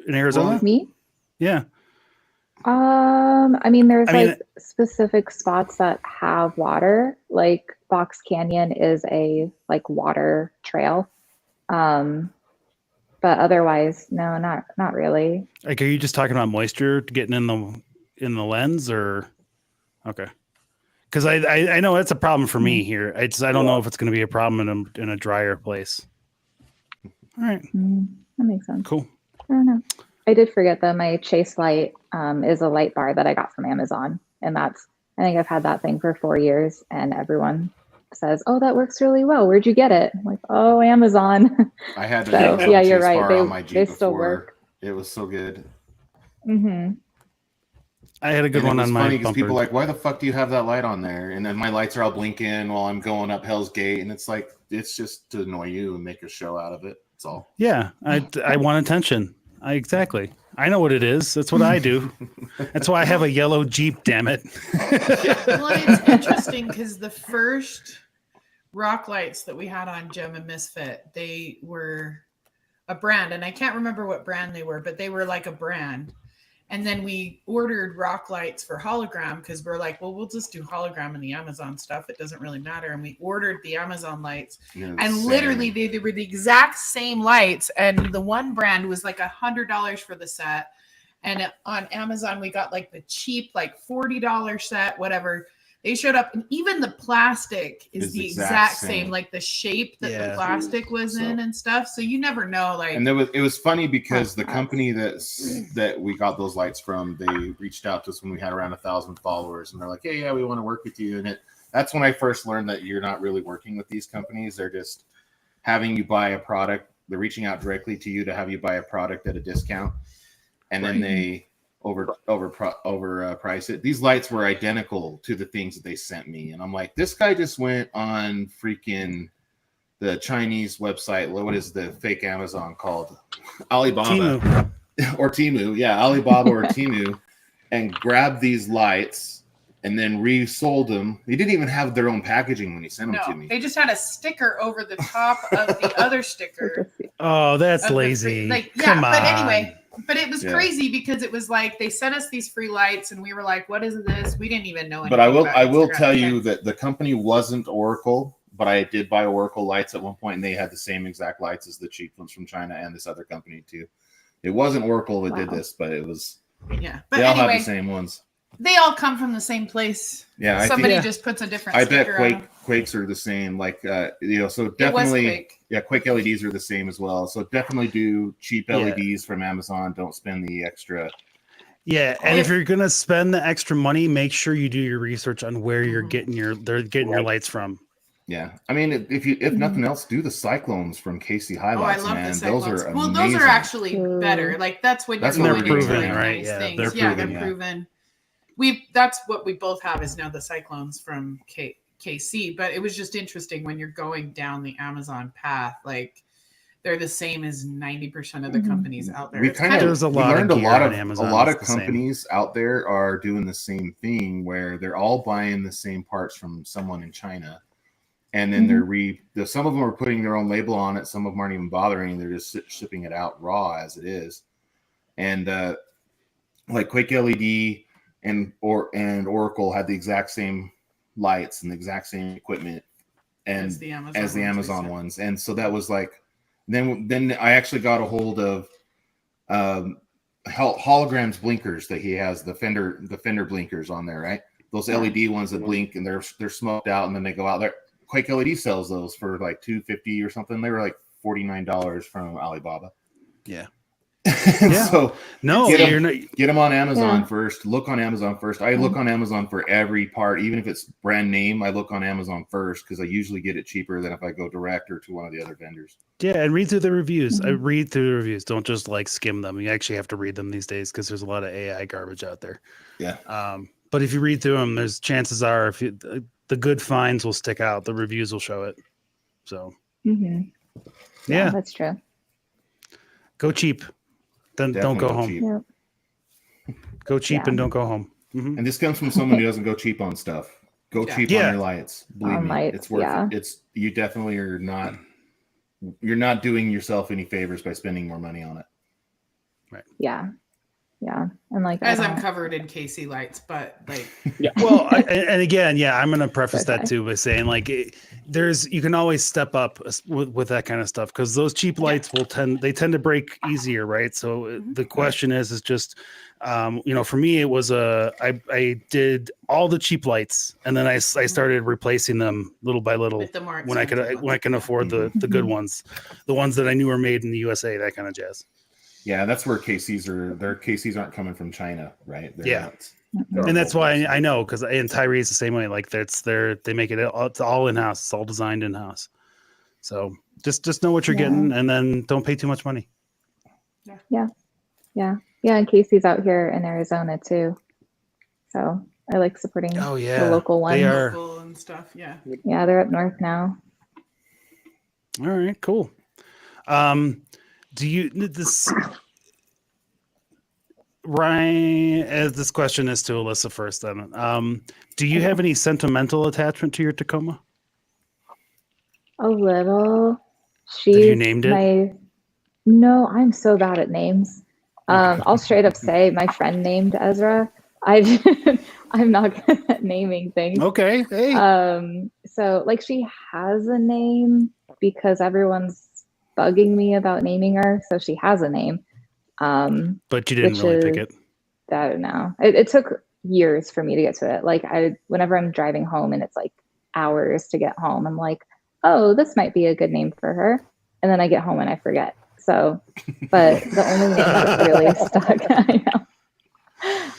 in Arizona? Me? Yeah. I mean, there's specific spots that have water, like Box Canyon is a water trail. But otherwise, no, not really. Like, are you just talking about moisture getting in the lens or? Okay. Because I know that's a problem for me here. I don't know if it's going to be a problem in a drier place. All right. That makes sense. Cool. I don't know. I did forget that my Chase light is a light bar that I got from Amazon. And I think I've had that thing for 4 years and everyone says, oh, that works really well. Where'd you get it? I'm like, oh, Amazon. I had to you're right. They still work. It was so good. Mm-hmm. I had a good And one it was on my funny because bumper. people are like, why the fuck do you have that light on there? And then my lights are all blinking while I'm going up Hell's Gate, and it's like it's just to annoy you and make a show out of it. That's all. Yeah, I want attention. Exactly. I know what it is. That's what I do. That's why I have a yellow Jeep. Damn it. Well, it's interesting because the first rock lights that we had on Gem and Misfit, they were a brand, and I can't remember what brand they were, but they were like a brand. And then we ordered rock lights for hologram because we're like, well, we'll just do hologram in the Amazon stuff. It doesn't really matter. And we ordered the Amazon lights, and literally they were the exact same lights. And the one brand was like $100 for the set. And on Amazon, we got like the cheap, like $40 set, whatever. They showed up, and even the plastic is the exact same, like the shape that the plastic was in and stuff. So you never know. Like, and it was funny because the company that we got those lights from, they reached out to us when we had around 1,000 followers, and they're like, "Hey, yeah, we want to work with you." And that's when I first learned that you're not really working with these companies; they're just having you buy a product. They're reaching out directly to you to have you buy a product at a discount, and then they price it. These lights were identical to the things that they sent me, and I'm like, this guy just went on freaking the Chinese website. What is the fake Amazon called? Alibaba Temu. or Temu? Yeah, Alibaba or Temu, and grabbed these lights and then resold them. They didn't even have their own packaging when he sent them to me. They just had a sticker over the top of the other sticker. Oh, that's lazy. Come on. But anyway. But it was crazy because it was like they sent us these free lights, and we were like, "What is this?" We didn't even know anything. But I will tell you that the company wasn't Oracle, but I did buy Oracle lights at one point, and they had the same exact lights as the cheap ones from China and this other company too. It wasn't Oracle that did this, but it was. Yeah, but they all anyway, have the same ones. They all come from the same place. Yeah, somebody just puts a different. I sticker bet Quakes are the same. Like so definitely. Quake LEDs are the same as well. So definitely do cheap LEDs from Amazon. Don't spend the extra. Yeah, and if you're gonna spend the extra money, make sure you do your research on where you're getting your lights from. Yeah, I mean, if nothing else, do the cyclones from KC Highlights. Oh, I love man. the cyclones. Those are amazing. Those are actually better. Like that's when you're they're going proven, into right? nice Yeah, things. they're proven. That's what we both have is now the cyclones from KC, but it was just interesting when you're going down the Amazon path, like they're the same as 90% of the companies out there. We learned a lot of companies same. out there are doing the same thing where they're all buying the same parts from someone in China, and then some of them are putting their own label on it. Some of them aren't even bothering; they're just shipping it out raw as it is. And like Quake LED and Oracle had the exact same lights and the exact same equipment and as the Amazon ones. And so that was like, then I actually got a hold of holograms blinkers that he has, the fender blinkers on there, right? Those LED ones that blink and they're smoked out and then they go out there. Quake LED sells those for like $250 or something. They were like $49 from Alibaba. Yeah. So get them on Amazon Yeah. first. Look on Amazon first. I look on Amazon for every part, even if it's brand name. I look on Amazon first because I usually get it cheaper than if I go direct or to one of the other vendors. Yeah, and read through the reviews. I read through the reviews. Don't just like skim them. You actually have to read them these days because there's a lot of AI garbage out there. Yeah. But if you read through them, there's chances are if you, the good finds will stick out. The reviews will show it. So yeah, that's true. Go cheap. Then don't go home. Cheap. Yep. Go cheap and don't go home. And this comes from someone who doesn't go cheap on stuff. Go cheap on your lights. Believe me, it's worth it. You definitely are not. You're not doing yourself any favors by spending more money on it. Right. Yeah. And like as I'm covered in KC lights, but like well, and again, I'm going to preface that too by saying like you can always step up with that kind of stuff because those cheap lights tend to break easier, right? So the question is just for me it was I did all the cheap lights and then I started replacing them little by little when I can afford the good ones, the ones that I knew were made in the USA, that kind of jazz. Yeah, that's where their KCs aren't coming from China, right? They're and that's why I know because Tyree is the same way. Like they make it's all in house. It's all designed in house. So just know what you're getting, and then don't pay too much money. Yeah. And Casey's out here in Arizona too. So I like supporting Oh the yeah, local ones. they are. Local and stuff. Yeah. Yeah, they're up north now. All right, cool. Do you this Ryan? As this question is to Alyssa first, then. Do you have any sentimental attachment to your Tacoma? A little. Have you She's named it? my. No, I'm so bad at names. I'll straight up say my friend named Ezra. I'm not good at naming things. Okay. Hey. So like she has a name because everyone's bugging me about naming her, so she has a name. But you didn't really pick it. I don't know. It took years for me to get to it. Like whenever I'm driving home and it's like hours to get home, I'm like, oh, this might be a good name for her. And then I get home and I forget. So, but the only name that really stuck, I know.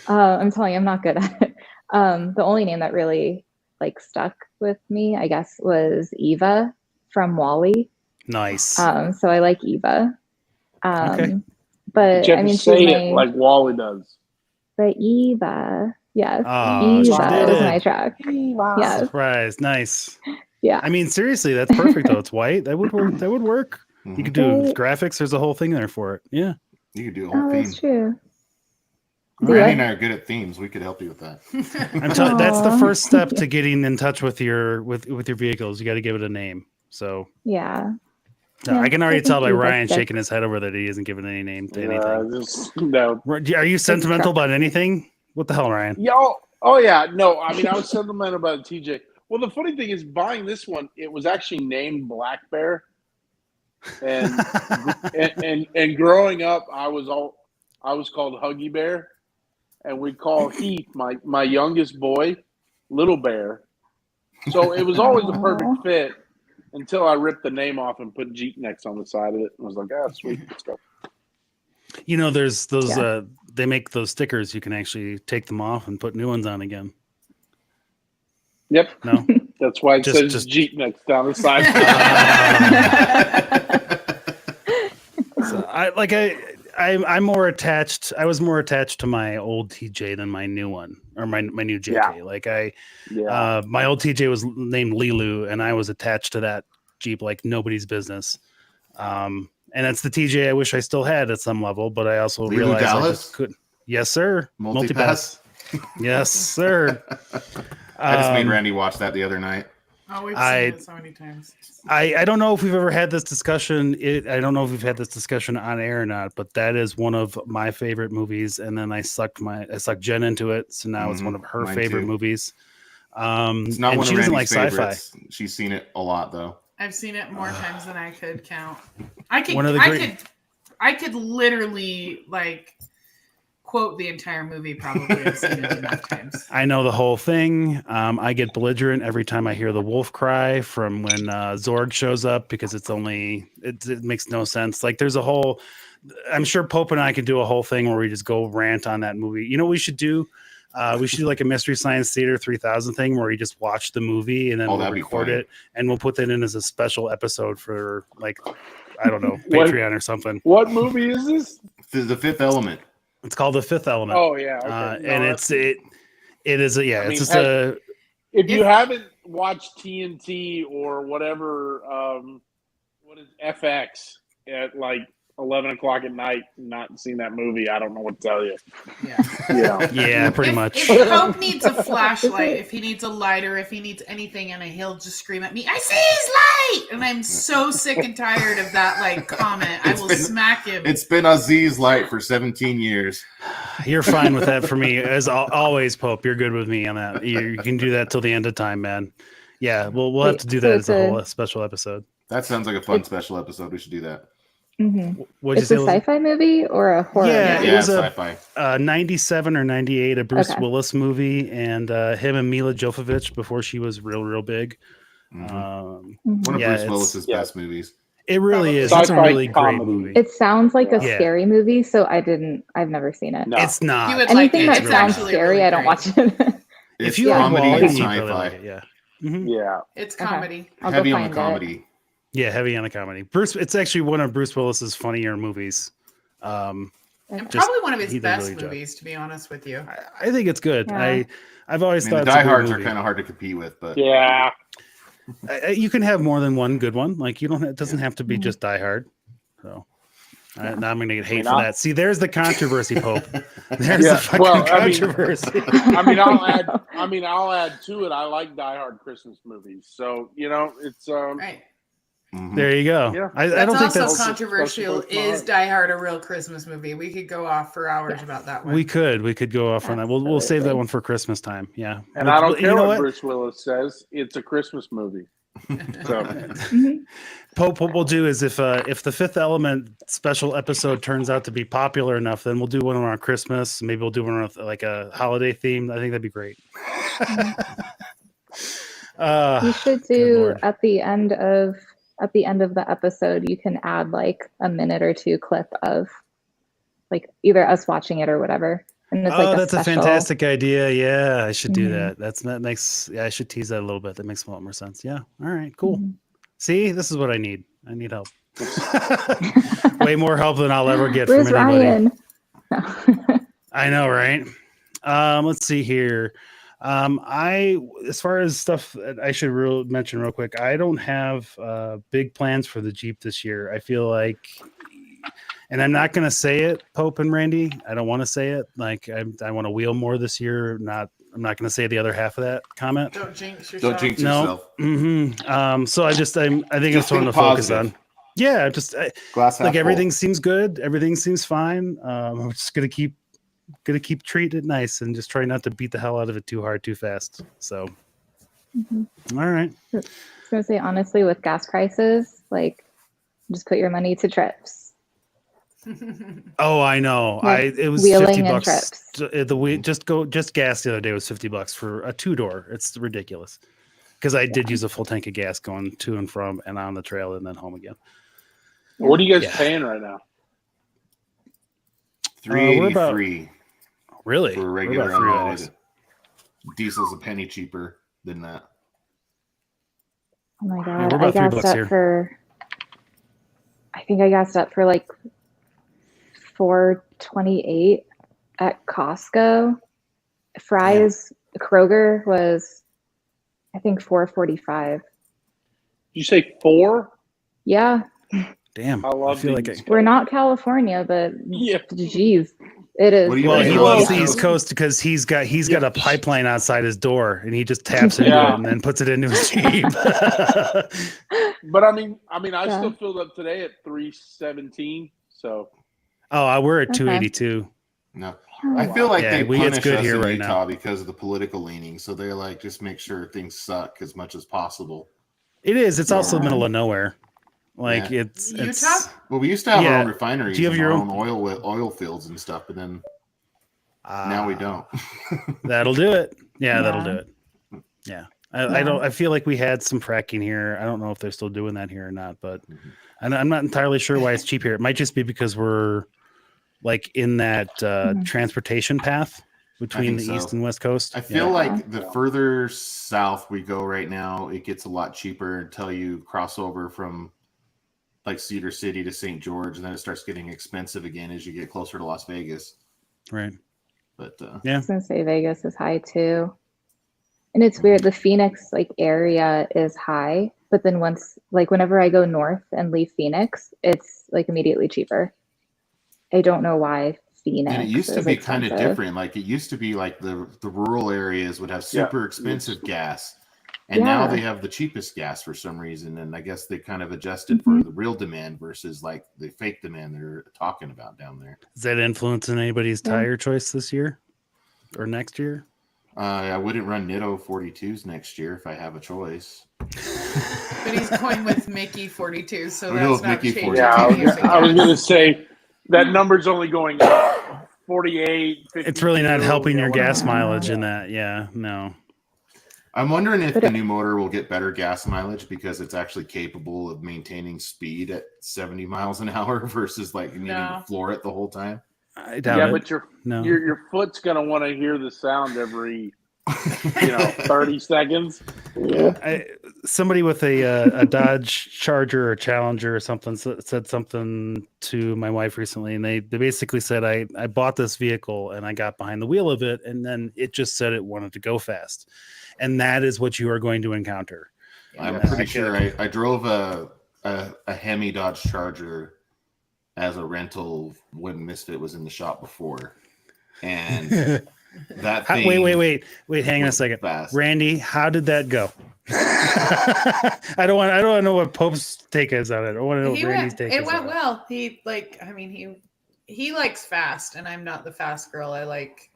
I'm telling you, I'm not good at it. The only name that really like stuck with me, I guess, was Eva from Wall-E. Nice. So I like Eva. Okay. But you have I mean, to say she's it like Wally does. But Eva, yes, Oh, she Eva did is it. my track. Yes, Surprise. Nice. yeah. I mean, seriously, that's perfect though. It's white. That would work. That would work. You could do Right. graphics. There's a whole thing there for it. Yeah. You could do a whole Oh, theme. that's true. Randy and I are good at themes. We could help you with that. That's the Aw. first step to getting in touch with your your vehicles. You got to give it a name. So Yeah. no, I can already I tell think by Eva's Ryan good. shaking his head over that he isn't giving any name to anything. No. Are you sentimental about anything? What the hell, Ryan? Oh yeah. No, I mean I was sentimental about TJ. Well, the funny thing is, buying this one, it was actually named Black Bear, and and growing up, I was called Huggy Bear, and we call Heath, my youngest boy, Little Bear. So it was always a perfect fit until I ripped the name off and put Jeep Next on the side of it. And I was like, ah, sweet, good stuff. You know, there's those. They make those stickers. You can actually take them off and put new ones on again. Yep. No, that's why it says Jeep Next down the side. So I'm more attached. I was more attached to my old TJ than my new one or my new JK. Yeah. My old TJ was named Lilu, and I was attached to that Jeep like nobody's business. And that's the TJ I wish I still had at some level, but I also Lilu realized Dallas? I just couldn't. Yes, sir. Multipass? Yes, sir. I just made Randy watch that the other night. Oh, we've seen it so many times. I don't know if we've ever had this discussion. I don't know if we've had this discussion on air or not, but that is one of my favorite movies. And then I sucked Jen into it, so now it's one of her favorite movies. It's not one of Randy's favorites. Sci-fi. She's seen it a lot though. I've seen it more times than I could count. I could literally like quote the entire movie. Probably I've seen it enough times. I know the whole thing. I get belligerent every time I hear the wolf cry from when Zorg shows up because it makes no sense. Like there's a whole. I'm sure Pope and I could do a whole thing where we just go rant on that movie. You know what we should do? We should do like a Mystery Science Theater 3000 thing where we just watch the movie and then we'll record it and we'll put that in as a special episode for like, I don't know, Patreon or something. What movie is this? The Fifth Element. It's called The Fifth Element. Oh yeah, okay. And it's if you haven't watched TNT or whatever, what is FX at like 11 o'clock at night, not seen that movie, I don't know what to tell you. Yeah, pretty much. If Pope needs a flashlight, if he needs a lighter, if he needs anything, and he'll just scream at me, "I see his light!" And I'm so sick and tired of that like comment. I will smack him. It's been Aziz's light for 17 years. You're fine with that for me. As always, Pope, you're good with me on that. You can do that till the end of time, man. Yeah, we'll have to do that as a whole special episode. That sounds like a fun special episode. We should do that. Mm-hmm. It's a sci-fi movie or a horror? Yeah, it was sci-fi. 97 or 98, a Bruce Willis movie, and him and Mila Jovovich before she was real big. One of Bruce Willis's best movies. It really is. It's a really great movie. It sounds like a scary movie, so I've never seen it. No. It's not. Anything that sounds scary, really I don't watch it. If you comedy and sci-fi, really it's comedy. Heavy on the comedy. Yeah, heavy on the comedy. It's actually one of Bruce Willis's funnier movies. And Just- probably one of his he does a best really good job. movies, to be honest with you. I think it's good. Yeah. I've always I mean, thought the it's a good diehards are movie. kind of hard to compete with, but Yeah. You can have more than one good one. Like you don't. It doesn't have to be Mhm. just Die Hard. So now I'm going to get hate mean, for I'll- that. See, there's the controversy, Pope. There's Yeah, the fucking well, I mean- controversy. I'll add to it. I like Die Hard Christmas movies, so it's Right. mhm. There you go. Yeah. I That's don't think also that's. controversial. that's my Is heart. Die Hard a real Christmas movie? We could go off for hours about that one. We could go off on that. We'll save that Absolutely. one for Christmas time. Yeah. and I don't You care know what Bruce Willis says. It's a Christmas movie. So Mhm. Pope, what we'll do is if the Fifth Element special episode turns out to be popular enough, then we'll do one around Christmas. Maybe we'll do one with like a holiday theme. I think that'd be great. You should good do Lord. at the end of the episode, you can add like a minute or two clip of like either us watching it or whatever. And it's like That's a special. fantastic idea. Yeah, I should do Mhm. that. That makes I should tease that a little bit. That makes a lot more sense. Yeah. All right, cool. Mhm. See, this is what I need. I need help. Way more help than I'll ever get Where's from anybody. Ryan? No. I know, right? Let's see here. As far as stuff that I should mention real quick, I don't have big plans for the Jeep this year. I feel like, and I'm not going to say it, Pope and Randy. I don't want to say it. Like I want to wheel more this year. I'm not going to say the other half of that comment. Don't jinx yourself. Don't jinx No. yourself. So I think Just it's something to think focus positive. on. Yeah, Glass half like full. everything seems good. Everything seems fine. I'm just gonna keep treating it nice and just try not to beat the hell out of it too hard, too fast. So, Mhm. all right. I was gonna say honestly, with gas prices, like just put your money to trips. Oh, I know. Like It was wheeling 50 and bucks. Just gas the other day was $50 for a 2-door. It's ridiculous. Because I did use a full tank of gas going to and from and on the trail and then home again. what are you guys Yeah. paying right now? We're about- 383 Really? for a We're regular about unleaded. $3. Diesel's a penny cheaper than that. Oh my we're god, about I $3 gassed up here. for. I think I gassed up for like $4.28 at Costco. Fry's Kroger was, I think, $4.45. Did you say 4? Yeah, Damn. I love feel like these. we're not California, but Yeah. geez, it is. What do you Well, think he about loves the the East East Coast because he's got a pipeline outside his door and he just taps into Yeah. it and then puts it into his Jeep. But I mean, I Yeah. still filled up today at 317. So We're at Okay. 282. No. Oh, I feel like Yeah, they it's punish good us here in right Utah now. because of the political leaning. So they're like, just make sure things suck as much as possible. It is. It's also Yeah. middle of nowhere. Like Yeah. it's Utah? Well, we used to have Yeah. our own refineries Do you have and your our own- own oil fields and stuff, but then now we don't. That'll do it. Yeah, that'll Yeah. do it. Yeah. I feel like we had some fracking here. I don't know if they're still doing that here or not, but and I'm not entirely sure why it's cheap here. It might just be because we're like in that transportation path between the think East so. and West Coast. I feel Yeah. like the further south we go right now, it gets a lot cheaper until you cross over from like Cedar City to St. George, and then it starts getting expensive again as you get closer to Las Vegas. Right. But I was gonna say Vegas is high too. And it's weird, the Phoenix like area is high, but then whenever I go north and leave Phoenix, it's like immediately cheaper. I don't know why Phoenix. and it used to is be kind of expensive. different. Like it used to be like the rural areas would have super expensive gas. And Yeah. now they have the cheapest gas for some reason. And I guess they kind of adjusted Mm-hmm. for the real demand versus like the fake demand they're talking about down there. Is that influencing anybody's Yeah. tire choice this year or next year? I wouldn't run Nitto 42s next year if I have a choice. But he's going with Mickey 42, so We go that's with not Mickey changing. 42. yeah, anything. I was going to say that number's only going up. 48. It's really not 52, helping yeah, your gas whatever. mileage in that. Yeah, no. I'm wondering if But the new motor will get better gas mileage because it's actually capable of maintaining speed at 70 miles an hour versus like needing No. to floor it the whole time. I doubt Yeah, it. but No. your foot's going to want to hear the sound every 30 seconds. Yeah. somebody with a Dodge Charger or Challenger or something said something to my wife recently, and they basically said I bought this vehicle and I got behind the wheel of it, and then it just said it wanted to go fast, and that is what you are going to encounter. I'm pretty sure I drove a Hemi Dodge Charger as a rental when Misfit was in the shop before, and that thing. Wait! Hang on a second, fast. Randy. How did that go? I don't want to know what Pope's take is on it. I want to know what Randy's take is. It went well. He likes fast, and I'm not the fast girl. I like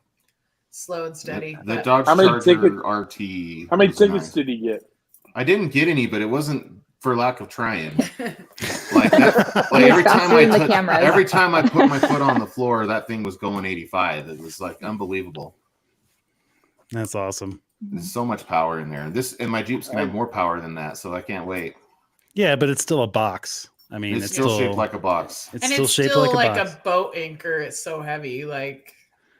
slow and steady. The Dodge Charger RT. How many tickets did he get? I didn't get any, but it wasn't for lack of trying. Like every time I put my foot on the floor, that thing was going 85. It was like unbelievable. That's awesome. There's so much power in there. And my Jeep's gonna have more power than that, so I can't wait. Yeah, but it's still a box. I mean, it's still shaped like a box. It's still shaped like a boat anchor. It's so heavy.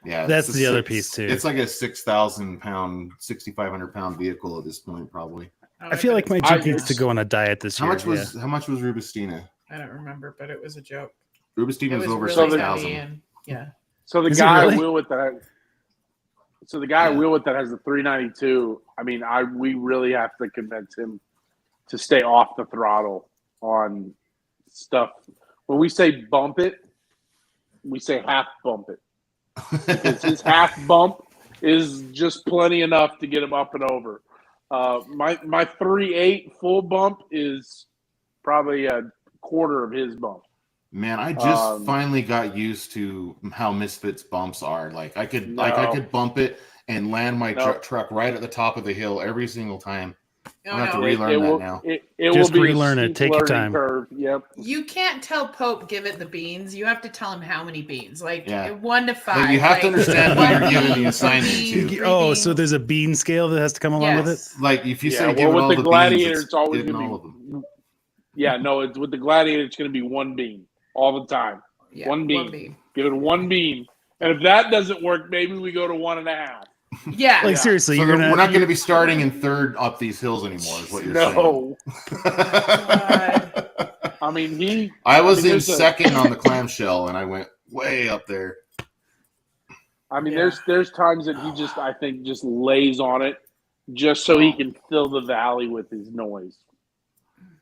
Yeah, that's the other piece too. It's like a 6,000 pound, 6,500 pound vehicle at this point, probably. I feel like my Jeep needs to go on a diet this year. How much was Rubistina? I don't remember, but it was a joke. Rubistina was over really 6,000. Yeah. So the guy I wheel with that. So the guy I wheel with that has the 392. I mean, we really have to convince him to stay off the throttle on stuff. When we say bump it, we say half bump it. Because his half bump is just plenty enough to get him up and over. My 3.8 full bump is probably a quarter of his bump. Man, I just finally got used to how Misfits bumps are. Like I could bump it and land my truck right at the top of the hill every single time. I have to relearn that now. It just will be relearn it. Take your time. Curve. Yep. You can't tell Pope give it the beans. You have to tell him how many beans. 1 to 5. But you have to understand what you're giving the assignment to. Oh, so there's a bean scale that has to come along with it. Like if you say give it all with the Gladiator, beans, it's always going to be all of them. Yeah, no, it's with the Gladiator. It's going to be one bean all the time. Yeah, one bean. Give it one bean, and if that doesn't work, maybe we go to 1.5. Yeah, seriously, so we're not going to be starting in third up these hills anymore. Is what you're saying? No. I mean, I was in second on the clamshell, and I went way up there. I mean, there's times that he I think just lays on it just so he can fill the valley with his noise.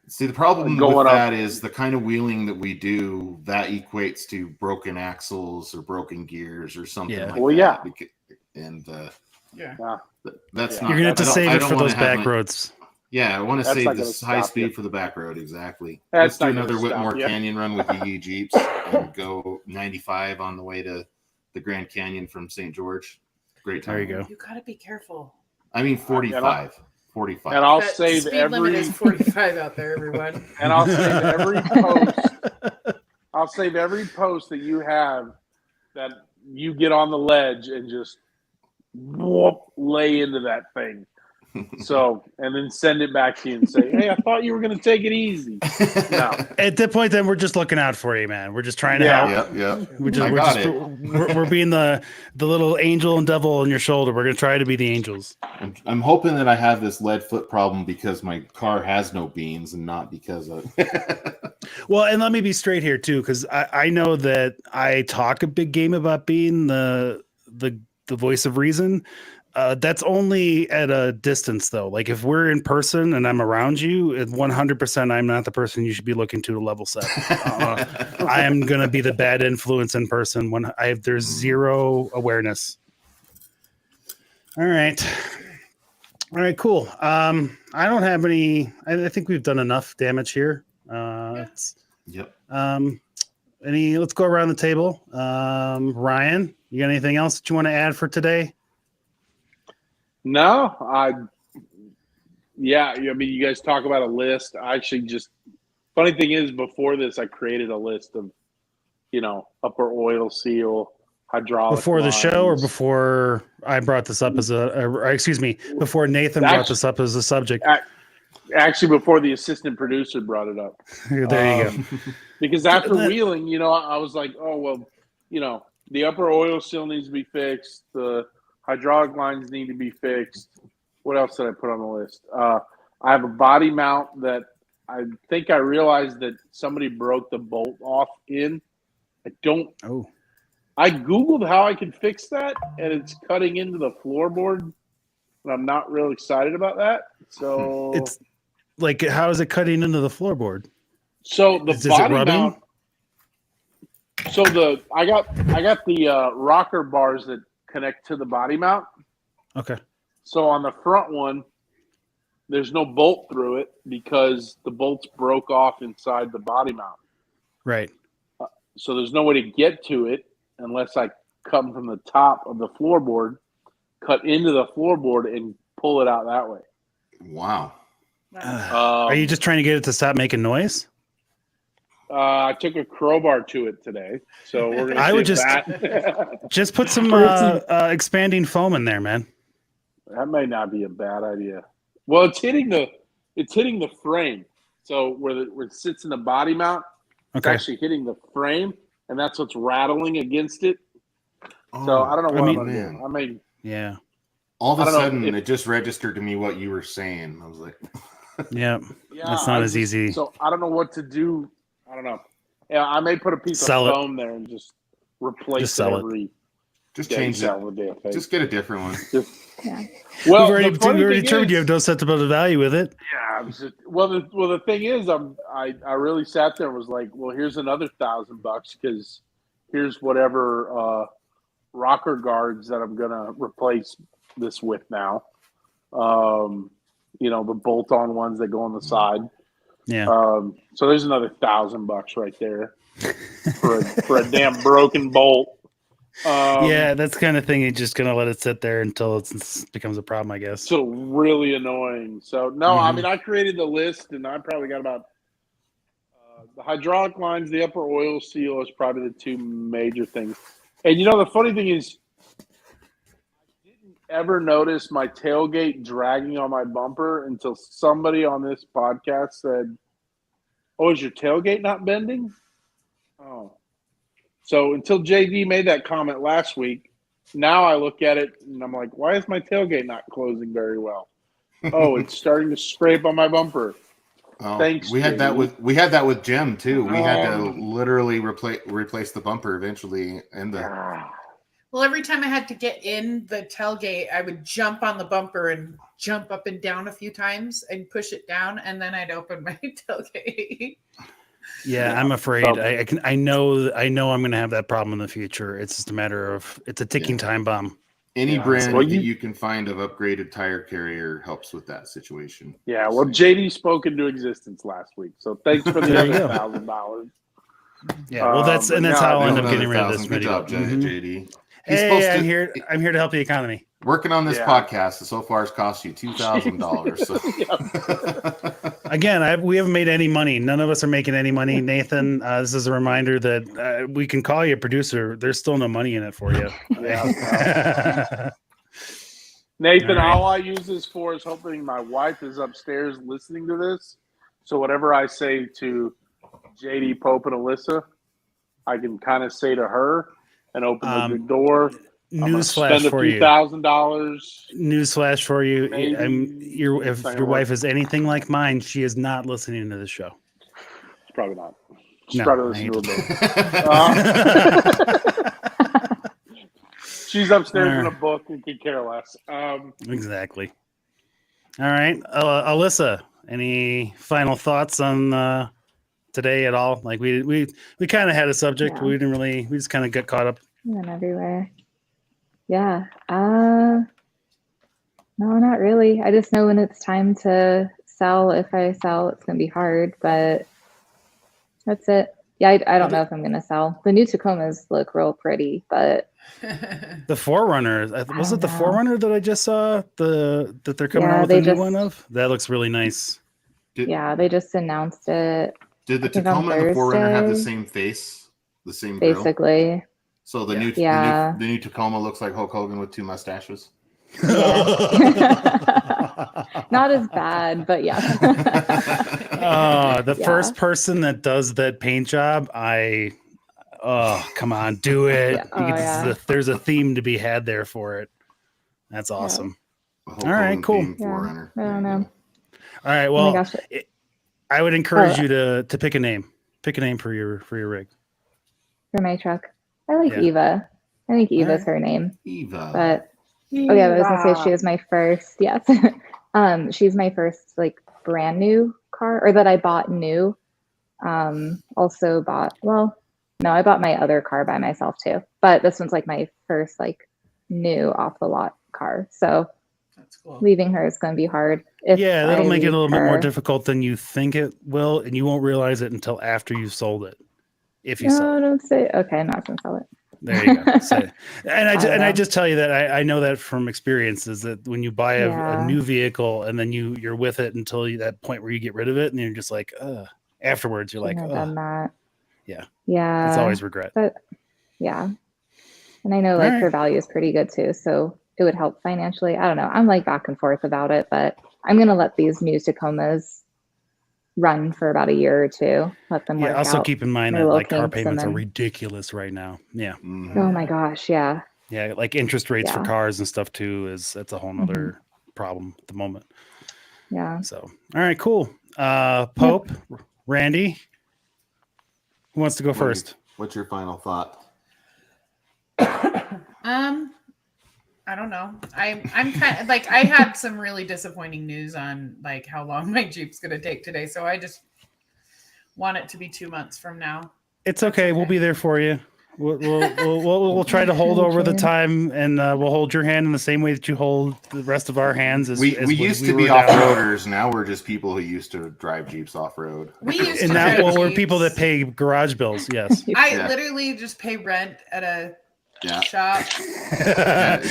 See, the problem with that is the kind of wheeling that we do, that equates to broken axles or broken gears or something like that. Well, yeah. And that's not. You're gonna have to save it for those back roads. Yeah, I want to save this high speed for the back road. Exactly. Let's do another Whitmore Canyon run with the Jeeps and go 95 on the way to the Grand Canyon from St. George. Great time. There you go. You gotta be careful. I mean, 45. 45. And I'll save speed limit is 45 out there, everyone. And I'll save every post. I'll save every post that you have that you get on the ledge and just lay into that thing. So, and then send it back to you and say, "Hey, I thought you were going to take it easy." No. At that point, then we're just looking out for you, man. We're just trying to help. Yeah. We're being the little angel and devil on your shoulder. We're going to try to be the angels. I'm hoping that I have this lead foot problem because my car has no beans and not because of. Well, and let me be straight here too, because I know that I talk a big game about being the voice of reason. That's only at a distance, though. Like if we're in person and I'm around you, 100%, I'm not the person you should be looking to level set. I am going to be the bad influence in person when there's zero awareness. All right, cool. I don't have any. I think we've done enough damage here. Let's go around the table. Ryan, you got anything else that you want to add for today? No, I mean, you guys talk about a list. I actually funny thing is, before this, I created a list of, upper oil seal, hydraulic before the lines. show, or before I brought this up as before Nathan brought this up as a subject. Actually, before the assistant producer brought it up. There you go. Because after wheeling, I was like, oh well, the upper oil seal needs to be fixed. The hydraulic lines need to be fixed. What else did I put on the list? I have a body mount that I think I realized that somebody broke the bolt off in. I Googled how I could fix that, and it's cutting into the floorboard, and I'm not real excited about that. So it's like, how is it cutting into the floorboard? So the is body it rubbing? mount. So I got the rocker bars that connect to the body mount. Okay. So on the front one, there's no bolt through it because the bolts broke off inside the body mount. Right. So there's no way to get to it unless I come from the top of the floorboard, cut into the floorboard, and pull it out that way. Wow. Are you just trying to get it to stop making noise? I took a crowbar to it today, so we're gonna. I would just put some expanding foam in there, man. That may not be a bad idea. Well, it's hitting the frame. So where it sits in the body mount, it's actually hitting the frame, and that's what's rattling against it. So I don't know what I'm gonna do. I mean, yeah. All of a sudden, it just registered to me what you were saying. I was like, yeah, that's not as easy. So I don't know what to do. I don't know. Yeah, I may put a piece of foam there and just replace it. Just change it. Just get a different one. Well, we've already determined you have no sentimental value with it. Yeah. The thing is, I really sat there and was like, well, here's another $1,000 because here's whatever rocker guards that I'm gonna replace this with now. The bolt-on ones that go on the side. Yeah. So there's another $1,000 right there for a damn broken bolt. Yeah, that's the kind of thing you're just gonna let it sit there until it becomes a problem, I guess. So really annoying. So no, I mean I created the list, and I probably got about the hydraulic lines, the upper oil seal is probably the two major things. And the funny thing is, I didn't ever notice my tailgate dragging on my bumper until somebody on this podcast said, "Oh, is your tailgate not bending?" Oh. So until JD made that comment last week, now I look at it and I'm like, why is my tailgate not closing very well? Oh, it's starting to scrape on my bumper. Oh, thanks. We had that with Jim too. We had to literally replace the bumper eventually, Well, every time I had to get in the tailgate, I would jump on the bumper and jump up and down a few times and push it down, and then I'd open my tailgate. Yeah, I'm afraid. I know I'm going to have that problem in the future. It's just a matter of it's a ticking time bomb. Any brand that you can find of upgraded tire carrier helps with that situation. Yeah, well, JD spoke into existence last week, so thanks for the other $1,000. Yeah, well, that's how I'll end up getting rid of this video. Good job, JD. Hey, I'm here to help the economy. Working on this podcast so far has cost you $2,000. So. Again, we haven't made any money. None of us are making any money. Nathan, this is a reminder that we can call you a producer. There's still no money in it for you. Nathan, all I use this for is hoping my wife is upstairs listening to this. So whatever I say to JD, Pope, and Alyssa, I can kind of say to her and open the door. Newsflash for you. $1,000. Newsflash for you. If your wife is anything like mine, she is not listening to the show. She's probably not. She's probably listening to a book. She's upstairs in a book and could care less. Exactly. All right, Alyssa. Any final thoughts on today at all? Like we kind of had a subject. We didn't really. We just kind of got caught up. Went everywhere. Yeah. No, not really. I just know when it's time to sell. If I sell, it's going to be hard, but that's it. Yeah, I don't know if I'm going to sell. The new Tacomas look real pretty, but the Forerunner, was it the Forerunner that I just saw that they're coming out with a new one of? That looks really nice. They just announced it. Did the Tacoma and the Forerunner have the same face? The same grill? Basically. So the new Tacoma looks like Hulk Hogan with 2 mustaches. Not as bad, but yeah. The first person that does that paint job, come on, do it. There's a theme to be had there for it. That's awesome. All right, cool. I don't know. All right. Oh Well, my gosh. I would encourage you to pick a name. Pick a name for your rig. For my truck. I like Yeah. Eva. I think All Eva's right. her name. Eva. But oh yeah, I was gonna say she was my first. Yes, she's my first like brand new car, or that I bought new. Also bought. Well, no, I bought my other car by myself too. But this one's like my first like new off the lot car. So That's cool. leaving her is going to be hard. Yeah, that'll make it a little bit more her. difficult than you think it will, and you won't realize it until after you've sold it. If you sell No, it. don't say. Okay, I'm not going to sell it. There you go. So, and I know. just tell you that I know that from experience is that when you buy a Yeah. new vehicle and then you're with it until that point where you get rid of it and you're just like, afterwards you're like, Shouldn't have done that. yeah, Yeah. it's always regret. But yeah, and I know like her value is pretty good too, so it would help financially. I don't know. I'm like back and forth about it, but I'm gonna let these new Tacomas run for about a year or two. Let them work also out keep in mind their that little like car kinks, and payments are then- ridiculous right now. Yeah. Mhm. Oh my gosh, yeah. Yeah, like interest rates for Yeah. cars and stuff too that's a whole nother problem at the moment. Yeah. So, all right, cool. Pope, Randy, who wants to go first? What's your final thought? I don't know. I'm kind of like I had some really disappointing news on like how long my Jeep's gonna take today, so I just want it to be 2 months from now. It's okay. We'll be there for you. We'll try to hold over the time, and we'll hold your hand in the same way that you hold the rest of our hands. As We when used to were be down. off-roaders. Now we're just people who used to drive Jeeps off-road. We used And to now drive we're Jeeps. people that pay garage bills. Yes. I literally just pay rent at a shop.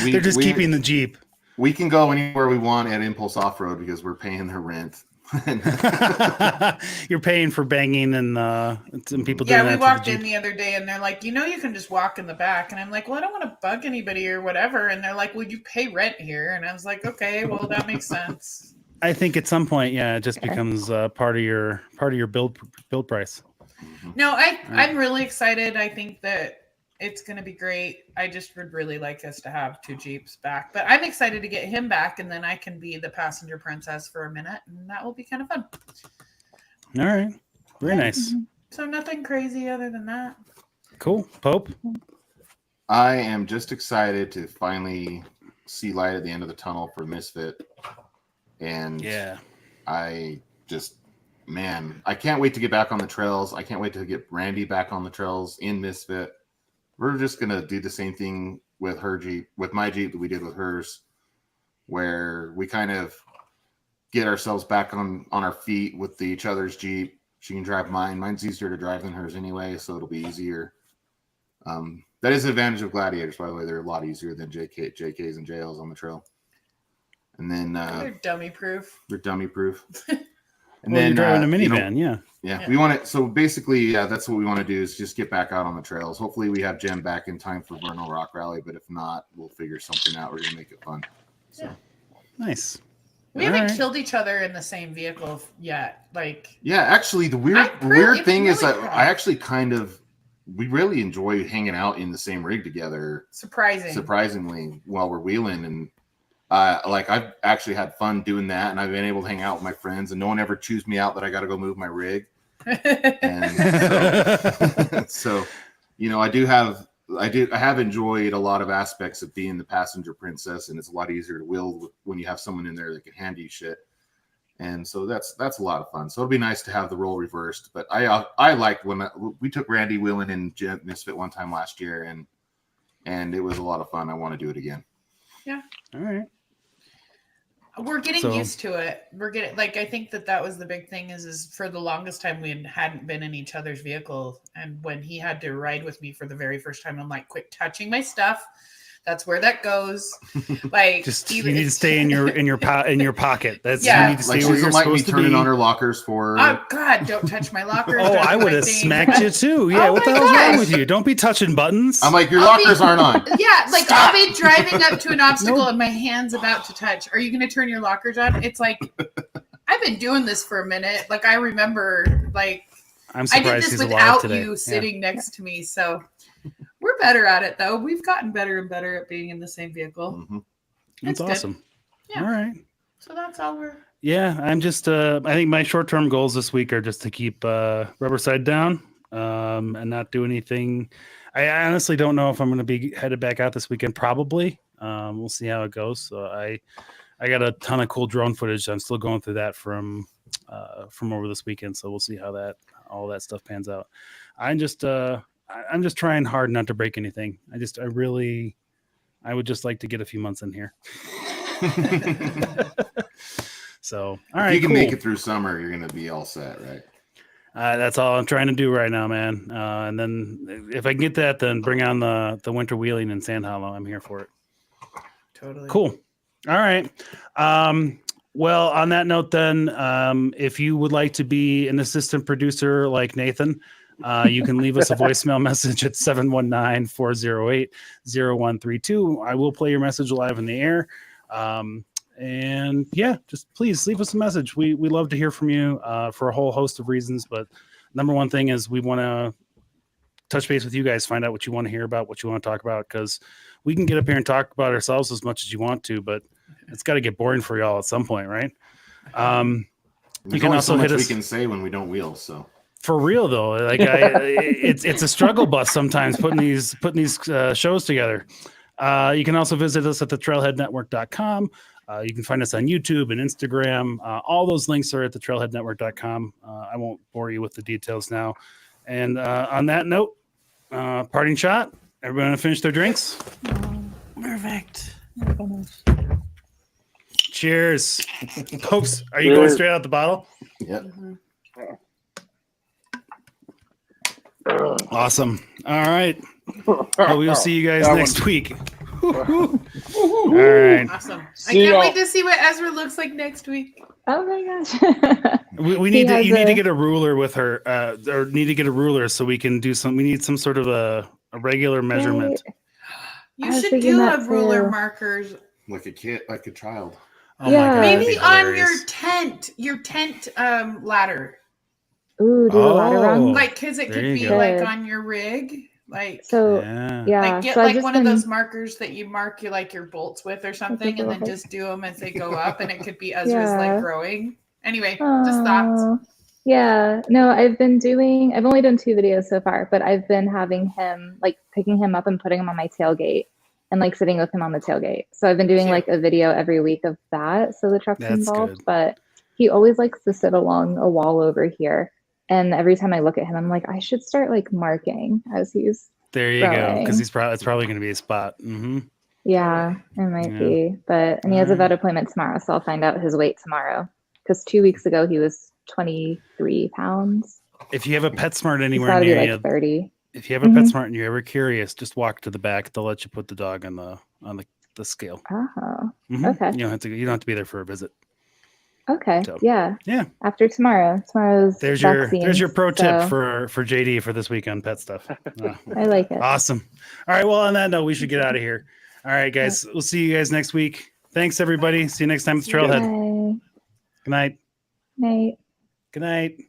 They're just keeping the Jeep. We can go anywhere we want at Impulse Off-Road because we're paying their rent. You're paying for banging and some people doing Yeah, that. we to walked the in Jeep. the other day and they're like, you can just walk in the back. And I'm like, well, I don't want to bug anybody or whatever. And they're like, well, you pay rent here. And I was like, okay, well, that makes sense. I think at some point, it just becomes part of your build price. No, I'm really excited. I think that it's going to be great. I just would really like us to have 2 Jeeps back, but I'm excited to get him back, and then I can be the passenger princess for a minute, and that will be kind of fun. All right. Very nice. So nothing crazy other than that. Cool. Pope? I am just excited to finally see light at the end of the tunnel for Misfit. And I just, I can't wait to get back on the trails. I can't wait to get Randy back on the trails in Misfit. We're just going to do the same thing with her Jeep, with my Jeep that we did with hers, where we kind of get ourselves back on our feet with each other's Jeep. She can drive mine. Mine's easier to drive than hers anyway, so it'll be easier. That is the advantage of Gladiators, by the way. They're a lot easier than JKs and JLs on the trail. And then they're dummy proof. They're dummy proof. And then you're driving a minivan, yeah. We want it. So basically, that's what we want to do is just get back out on the trails. Hopefully, we have Jem back in time for Vernal Rock Rally. But if not, we'll figure something out. We're gonna make it fun. So nice. We haven't killed each other in the same vehicle yet. Actually, the weird thing is that I actually we really enjoy hanging out in the same rig together. Surprisingly, while we're wheeling, and I've actually had fun doing that, and I've been able to hang out with my friends, and no one ever chews me out that I got to go move my rig. And so, I have enjoyed a lot of aspects of being the passenger princess, and it's a lot easier to wheel when you have someone in there that can hand you shit. And so that's a lot of fun. So it'll be nice to have the role reversed. But I liked when we took Randy wheeling in Misfit one time last year, and it was a lot of fun. I want to do it again. Yeah. All right. We're getting used to it. We're getting I think that was the big thing is for the longest time we hadn't been in each other's vehicle, and when he had to ride with me for the very first time, I'm like, quit touching my stuff. That's where that goes. You need to stay in your pocket. That's you need to stay where you're supposed to be. Turning on her lockers for. Oh God! Don't touch my lockers. I would have smacked you too. Yeah, what the hell's wrong with you? Don't be touching buttons. I'm like, your lockers aren't on. Yeah, I'll be driving up to an obstacle and my hand's about to touch. Are you going to turn your lockers on? It's like I've been doing this for a minute. I remember, I'm surprised I did this he's alive without today. you sitting next to me. So. We're better at it, though. We've gotten better and better at being in the same vehicle. That's awesome. Yeah. All right. So that's all we're. Yeah, I'm just. I think my short-term goals this week are just to keep Rubberside down and not do anything. I honestly don't know if I'm going to be headed back out this weekend. Probably. We'll see how it goes. So I got a ton of cool drone footage. I'm still going through that from over this weekend. So we'll see how all that stuff pans out. I'm just trying hard not to break anything. I would just like to get a few months in here. So, all right, if you can cool. make it through summer, you're going to be all set, right? That's all I'm trying to do right now, man. And then if I can get that, then bring on the winter wheeling in Sand Hollow. I'm here for it. Totally. Cool. All right. Well, on that note, then, if you would like to be an assistant producer like Nathan, you can leave us a voicemail message at 719-408-0132. I will play your message live in the air. And yeah, just please leave us a message. We love to hear from you for a whole host of reasons. But number one thing is we want to touch base with you guys, find out what you want to hear about, what you want to talk about, because we can get up here and talk about ourselves as much as you want to, but it's got to get boring for y'all at some point, right? You can also hit us. We can say when we don't wheel, so. For real though, like it's a struggle bus sometimes putting these shows together. You can also visit us at the trailheadnetwork.com. You can find us on YouTube and Instagram. All those links are at the trailheadnetwork.com. I won't bore you with the details now. And on that note, parting shot. Everyone want to finish their drinks? Perfect. Cheers. Folks, are you going straight out the bottle? Yep. Mm-hmm. Awesome. All right. Well, we'll see you guys next week. All right. Awesome. I can't wait to see what Ezra looks like next week. Oh my gosh. we need to. You need to get a ruler with her, or need to get a ruler so we can do some. We need some sort of a regular measurement. You should do have ruler markers. Like a kid, like a child. Oh my God, maybe on your tent ladder. Ooh, do the ladder run? Like, because it could be like on your rig. Like, so yeah, like get so like one of those markers that you mark your bolts with or something, and then just do them as they go up, and it could be Ezra's like growing. Anyway, just thoughts. Yeah, no, I've only done 2 videos so far, but I've been having him, like, picking him up and putting him on my tailgate and like sitting with him on the tailgate. So I've been doing like a video every week of that. So the truck's involved, but he always likes to sit along a wall over here. And every time I look at him, I'm like, I should start like marking as he's there you go, because it's probably going to be a spot. Mm-hmm. Yeah, it might be. And he has a vet appointment tomorrow, so I'll find out his weight tomorrow. Because 2 weeks ago he was 23 pounds. If you have a PetSmart anywhere near you, 30. If you have a PetSmart and you're ever curious, just walk to the back. They'll let you put the dog on the scale. Oh, okay. You don't have to be there for a visit. Okay. So, yeah. After tomorrow's there's your pro tip for JD for this week on pet stuff. I like it. Awesome. All right. Well, on that note, we should get out of here. All right, guys. We'll see you guys next week. Thanks, everybody. See you next time at the Trailhead. Bye. Good night. Night. Good night.